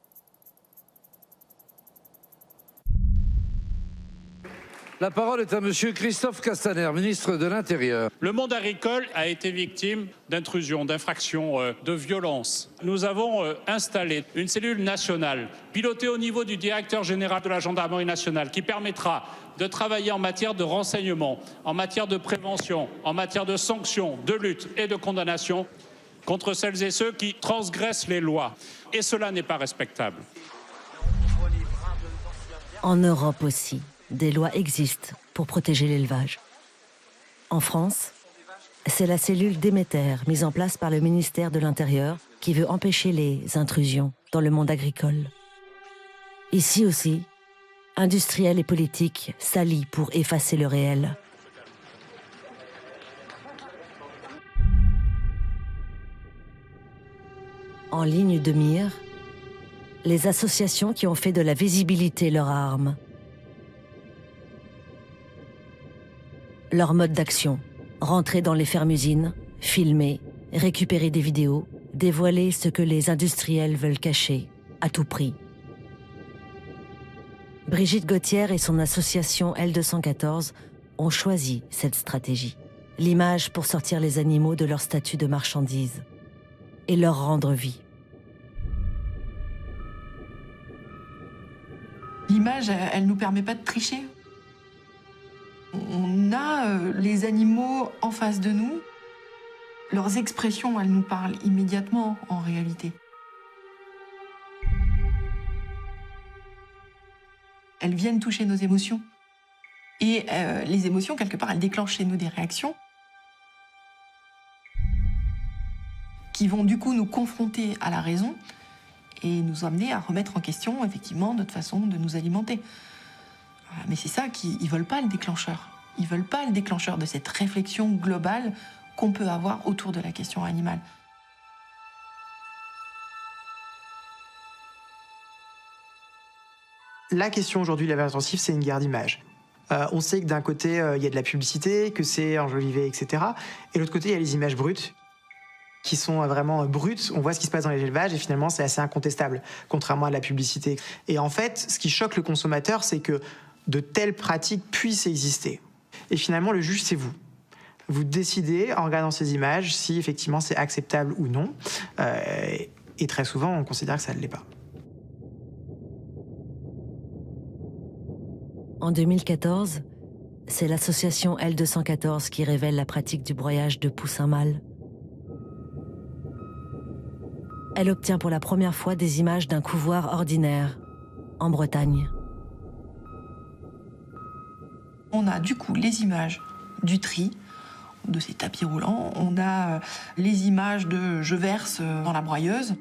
La parole est à Monsieur Christophe Castaner, ministre de l'Intérieur. Le monde agricole a été victime d'intrusions, d'infractions, de violences. Nous avons installé une cellule nationale, pilotée au niveau du directeur général de la gendarmerie nationale, qui permettra de travailler en matière de renseignement, en matière de prévention, en matière de sanctions, de lutte et de condamnation contre celles et ceux qui transgressent les lois. Et cela n'est pas respectable. En Europe aussi, des lois existent pour protéger l'élevage. En France, c'est la cellule Déméter, mise en place par le ministère de l'Intérieur, qui veut empêcher les intrusions dans le monde agricole. Ici aussi, industriels et politiques s'allient pour effacer le réel. En ligne de mire, les associations qui ont fait de la visibilité leur arme. Leur mode d'action, rentrer dans les fermes-usines, filmer, récupérer des vidéos, dévoiler ce que les industriels veulent cacher, à tout prix. Brigitte Gauthier et son association L214 ont choisi cette stratégie. L'image pour sortir les animaux de leur statut de marchandise et leur rendre vie. L'image, elle ne nous permet pas de tricher. On a les animaux en face de nous. Leurs expressions, elles nous parlent immédiatement, en réalité. Elles viennent toucher nos émotions. Et les émotions, quelque part, elles déclenchent chez nous des réactions qui vont du coup nous confronter à la raison et nous amener à remettre en question, effectivement, notre façon de nous alimenter. Mais c'est ça qu'ils ne veulent pas, le déclencheur. Ils ne veulent pas le déclencheur de cette réflexion globale qu'on peut avoir autour de la question animale. La question aujourd'hui de l'élevage intensif, c'est une guerre d'image. On sait que d'un côté, il y a de la publicité, que c'est enjolivé, etc. Et de l'autre côté, il y a les images brutes, qui sont vraiment brutes. On voit ce qui se passe dans les élevages et finalement, c'est assez incontestable, contrairement à la publicité. Et en fait, ce qui choque le consommateur, c'est que de telles pratiques puissent exister. Et finalement, le juge, c'est vous. Vous décidez, en regardant ces images, si effectivement c'est acceptable ou non. Et très souvent, on considère que ça ne l'est pas. En 2014, c'est l'association L214 qui révèle la pratique du broyage de poussins mâles. Elle obtient pour la première fois des images d'un couvoir ordinaire, en Bretagne. On a du coup les images du tri, de ces tapis roulants. On a les images de je verse dans la broyeuse.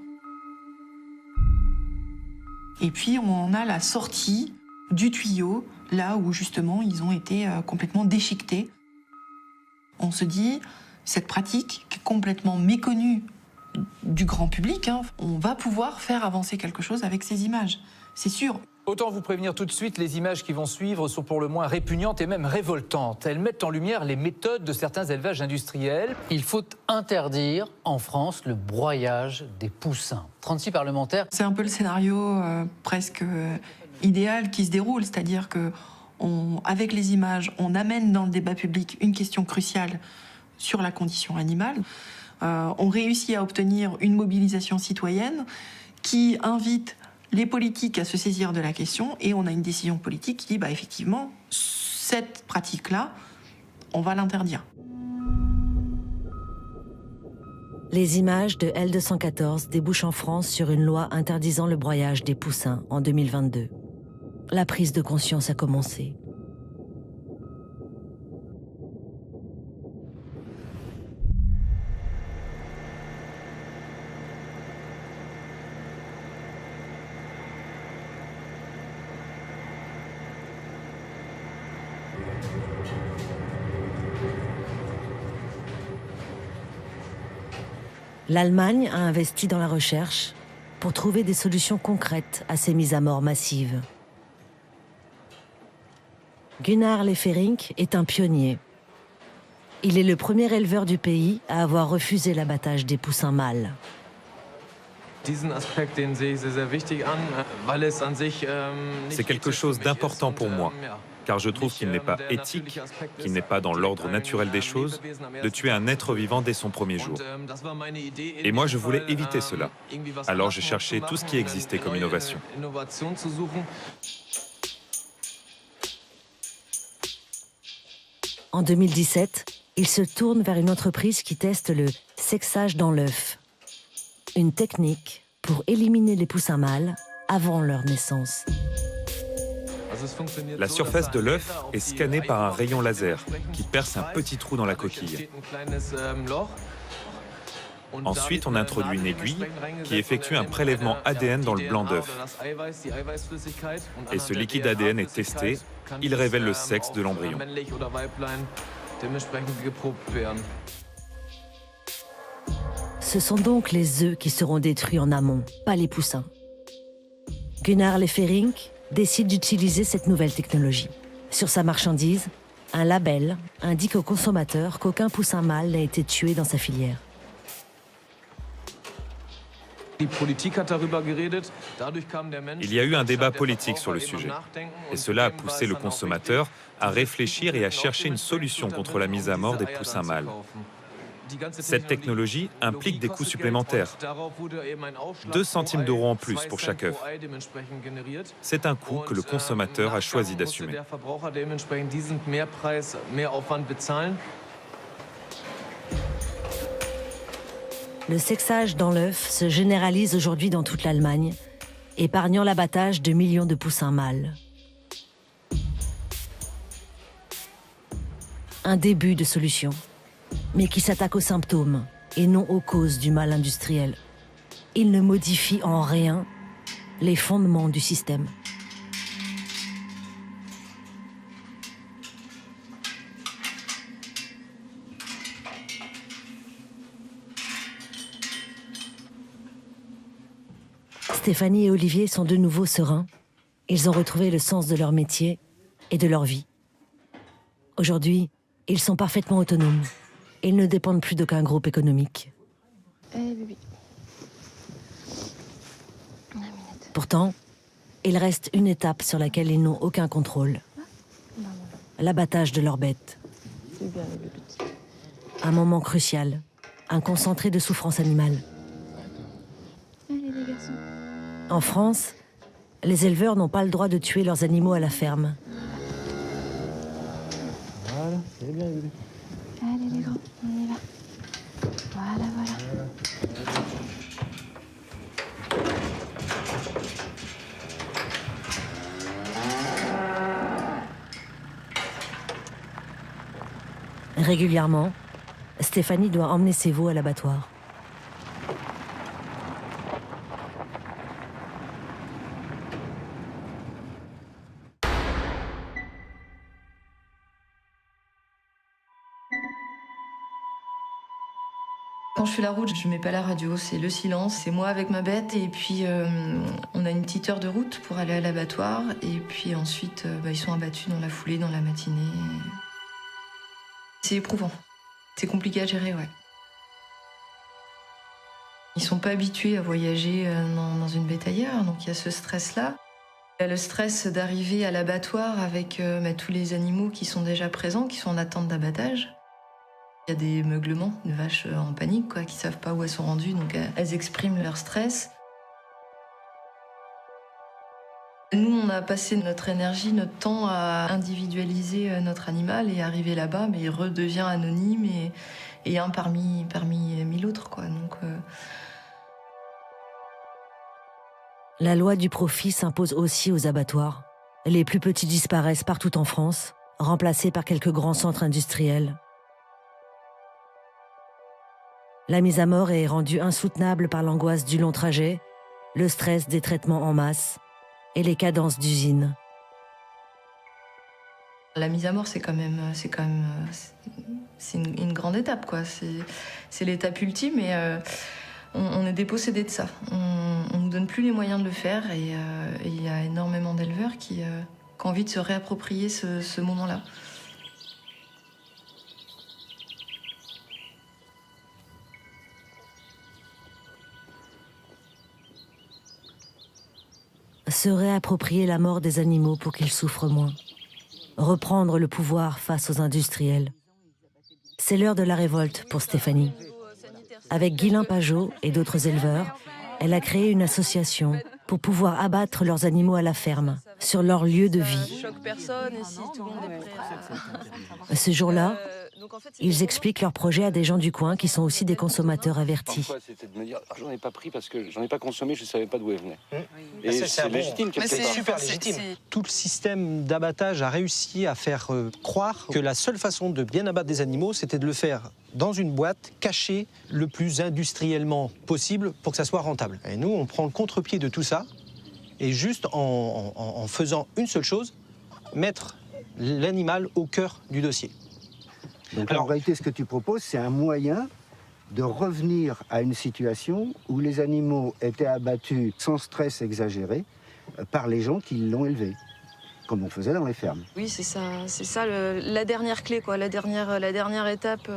Et puis on a la sortie du tuyau, là où justement ils ont été complètement déchiquetés. On se dit, cette pratique qui est complètement méconnue du grand public, on va pouvoir faire avancer quelque chose avec ces images, c'est sûr. Autant vous prévenir tout de suite, les images qui vont suivre sont pour le moins répugnantes et même révoltantes. Elles mettent en lumière les méthodes de certains élevages industriels. Il faut interdire en France le broyage des poussins. 36 parlementaires. C'est un peu le scénario presque idéal qui se déroule, c'est-à-dire que avec les images, on amène dans le débat public une question cruciale sur la condition animale. On réussit à obtenir une mobilisation citoyenne qui invite les politiques à se saisir de la question et on a une décision politique qui dit effectivement, cette pratique-là, on va l'interdire. Les images de L214 débouchent en France sur une loi interdisant le broyage des poussins en 2022. La prise de conscience a commencé. L'Allemagne a investi dans la recherche pour trouver des solutions concrètes à ces mises à mort massives. Gunnar Läfferink est un pionnier. Il est le premier éleveur du pays à avoir refusé l'abattage des poussins mâles. C'est quelque chose d'important pour moi, car je trouve qu'il n'est pas éthique, qu'il n'est pas dans l'ordre naturel des choses, de tuer un être vivant dès son premier jour. Et moi, je voulais éviter cela. Alors j'ai cherché tout ce qui existait comme innovation. En 2017, il se tourne vers une entreprise qui teste le sexage dans l'œuf, une technique pour éliminer les poussins mâles avant leur naissance. La surface de l'œuf est scannée par un rayon laser qui perce un petit trou dans la coquille. Ensuite, on introduit une aiguille qui effectue un prélèvement ADN dans le blanc d'œuf. Et ce liquide ADN est testé, il révèle le sexe de l'embryon. Ce sont donc les œufs qui seront détruits en amont, pas les poussins. Gunnar Läfferink décide d'utiliser cette nouvelle technologie. Sur sa marchandise, un label indique aux consommateurs qu'aucun poussin mâle n'a été tué dans sa filière. Il y a eu un débat politique sur le sujet, et cela a poussé le consommateur à réfléchir et à chercher une solution contre la mise à mort des poussins mâles. Cette technologie implique des coûts supplémentaires, 2 centimes d'euros en plus pour chaque œuf. C'est un coût que le consommateur a choisi d'assumer. Le sexage dans l'œuf se généralise aujourd'hui dans toute l'Allemagne, épargnant l'abattage de millions de poussins mâles. Un début de solution, mais qui s'attaque aux symptômes et non aux causes du mal industriel. Il ne modifie en rien les fondements du système. Stéphanie et Olivier sont de nouveau sereins. Ils ont retrouvé le sens de leur métier et de leur vie. Aujourd'hui, ils sont parfaitement autonomes. Ils ne dépendent plus d'aucun groupe économique. Pourtant, il reste une étape sur laquelle ils n'ont aucun contrôle. L'abattage de leurs bêtes. Un moment crucial, un concentré de souffrance animale. En France, les éleveurs n'ont pas le droit de tuer leurs animaux à la ferme. Voilà, c'est bien, bébé. Allez les grands, on y va. Voilà, voilà. Régulièrement, Stéphanie doit emmener ses veaux à l'abattoir. Quand je fais la route, je mets pas la radio, c'est le silence, c'est moi avec ma bête et puis on a une petite heure de route pour aller à l'abattoir et puis ensuite ils sont abattus dans la foulée, dans la matinée. C'est éprouvant, c'est compliqué à gérer, ouais. Ils sont pas habitués à voyager dans une bétaillère, donc il y a ce stress-là. Il y a le stress d'arriver à l'abattoir avec tous les animaux qui sont déjà présents, qui sont en attente d'abattage. Il y a des meuglements, de vaches en panique, quoi, qui savent pas où elles sont rendues, donc elles expriment leur stress. Nous, on a passé notre énergie, notre temps à individualiser notre animal et arriver là-bas, mais il redevient anonyme et un parmi 1000 autres, quoi. Donc, La loi du profit s'impose aussi aux abattoirs. Les plus petits disparaissent partout en France, remplacés par quelques grands centres industriels. La mise à mort est rendue insoutenable par l'angoisse du long trajet, le stress des traitements en masse et les cadences d'usine. La mise à mort, c'est une grande étape, quoi. C'est l'étape ultime et on est dépossédé de ça. On nous donne plus les moyens de le faire et il y a énormément d'éleveurs qui ont envie de se réapproprier ce moment-là. Se réapproprier la mort des animaux pour qu'ils souffrent moins. Reprendre le pouvoir face aux industriels. C'est l'heure de la révolte pour Stéphanie. Avec Guylain Pajot et d'autres éleveurs, elle a créé une association pour pouvoir abattre leurs animaux à la ferme, sur leur lieu de vie. Ce jour-là, ils expliquent leur projet à des gens du coin qui sont aussi des consommateurs avertis. C'était de me dire, j'en ai pas pris parce que j'en ai pas consommé, je savais pas d'où elle venait. Et c'est légitime quelque part. C'est super légitime. Tout le système d'abattage a réussi à faire croire que la seule façon de bien abattre des animaux, c'était de le faire dans une boîte, cachée le plus industriellement possible pour que ça soit rentable. Et nous, on prend le contre-pied de tout ça, et juste en faisant une seule chose, mettre l'animal au cœur du dossier. Donc en réalité, ce que tu proposes, c'est un moyen de revenir à une situation où les animaux étaient abattus sans stress exagéré par les gens qui l'ont élevé, comme on faisait dans les fermes. Oui, c'est ça la dernière clé, quoi, la dernière étape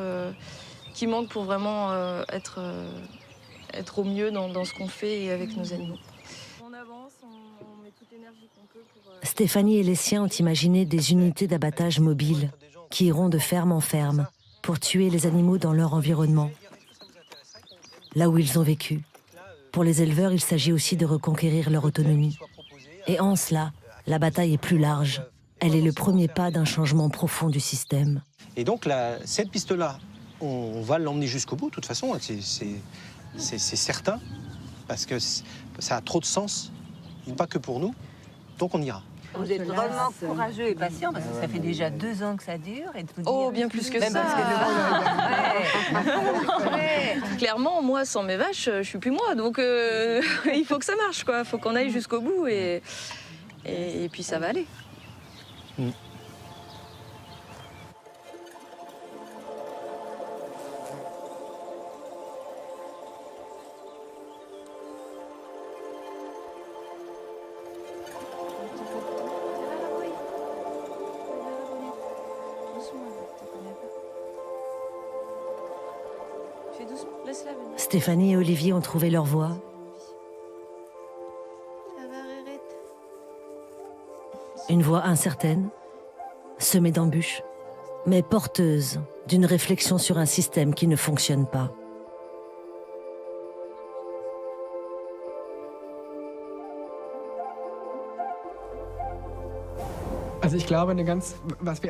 qui manque pour vraiment être au mieux dans ce qu'on fait et avec nos animaux. On avance, on met toute l'énergie qu'on peut pour... Stéphanie et les siens ont imaginé des unités d'abattage mobiles qui iront de ferme en ferme pour tuer les animaux dans leur environnement, là où ils ont vécu. Pour les éleveurs, il s'agit aussi de reconquérir leur autonomie. Et en cela, la bataille est plus large. Elle est le premier pas d'un changement profond du système. Et donc, cette piste-là, on va l'emmener jusqu'au bout, de toute façon, c'est certain, parce que ça a trop de sens, pas que pour nous, donc on ira. Vous êtes vraiment courageux et patient parce que ça fait déjà 2 ans que ça dure. Et de vous dire, oh, bien plus que ça. Clairement, moi, sans mes vaches, je suis plus moi. Donc, il faut que ça marche, quoi. Il faut qu'on aille jusqu'au bout et puis ça va aller. Stéphanie et Olivier ont trouvé leur voie. Une voie incertaine, semée d'embûches, mais porteuse d'une réflexion sur un système qui ne fonctionne pas.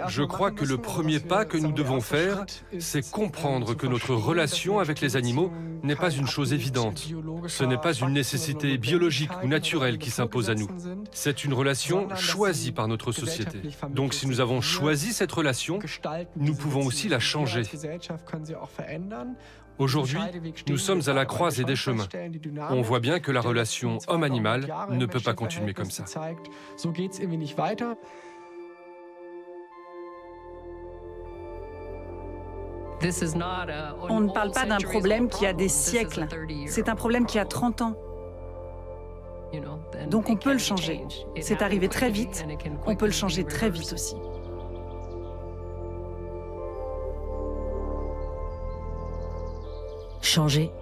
Je crois que le premier pas que nous devons faire, c'est comprendre que notre relation avec les animaux n'est pas une chose évidente. Ce n'est pas une nécessité biologique ou naturelle qui s'impose à nous. C'est une relation choisie par notre société. Donc si nous avons choisi cette relation, nous pouvons aussi la changer. Aujourd'hui, nous sommes à la croisée des chemins. On voit bien que la relation homme-animal ne peut pas continuer comme ça. On ne parle pas d'un problème qui a des siècles, c'est un problème qui a 30 ans. Donc on peut le changer. C'est arrivé très vite, on peut le changer très vite aussi. Changer,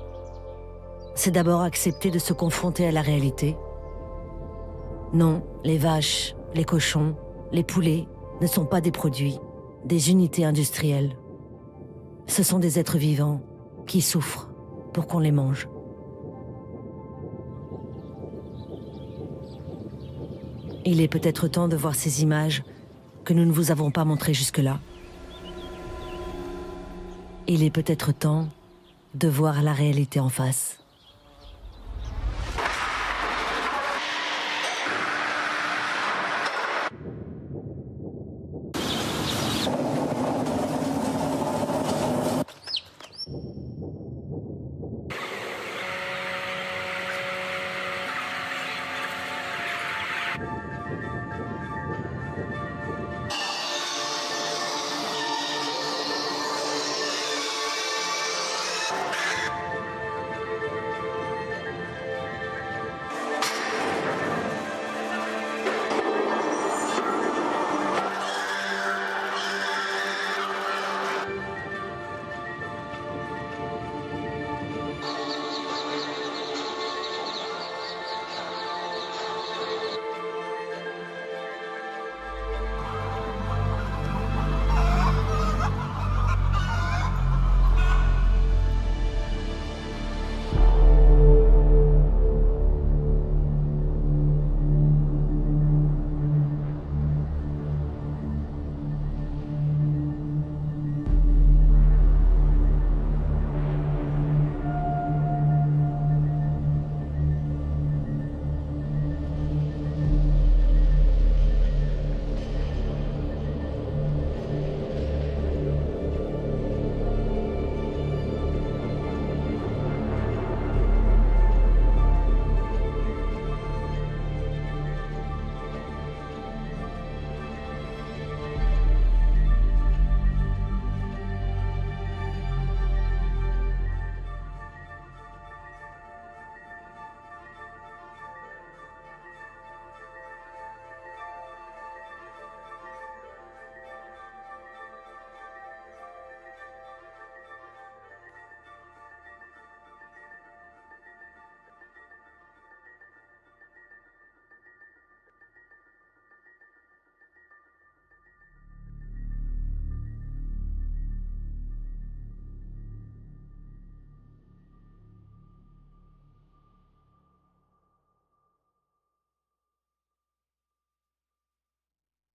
c'est d'abord accepter de se confronter à la réalité. Non, les vaches, les cochons, les poulets ne sont pas des produits, des unités industrielles. Ce sont des êtres vivants qui souffrent pour qu'on les mange. Il est peut-être temps de voir ces images que nous ne vous avons pas montrées jusque-là. Il est peut-être temps de voir la réalité en face.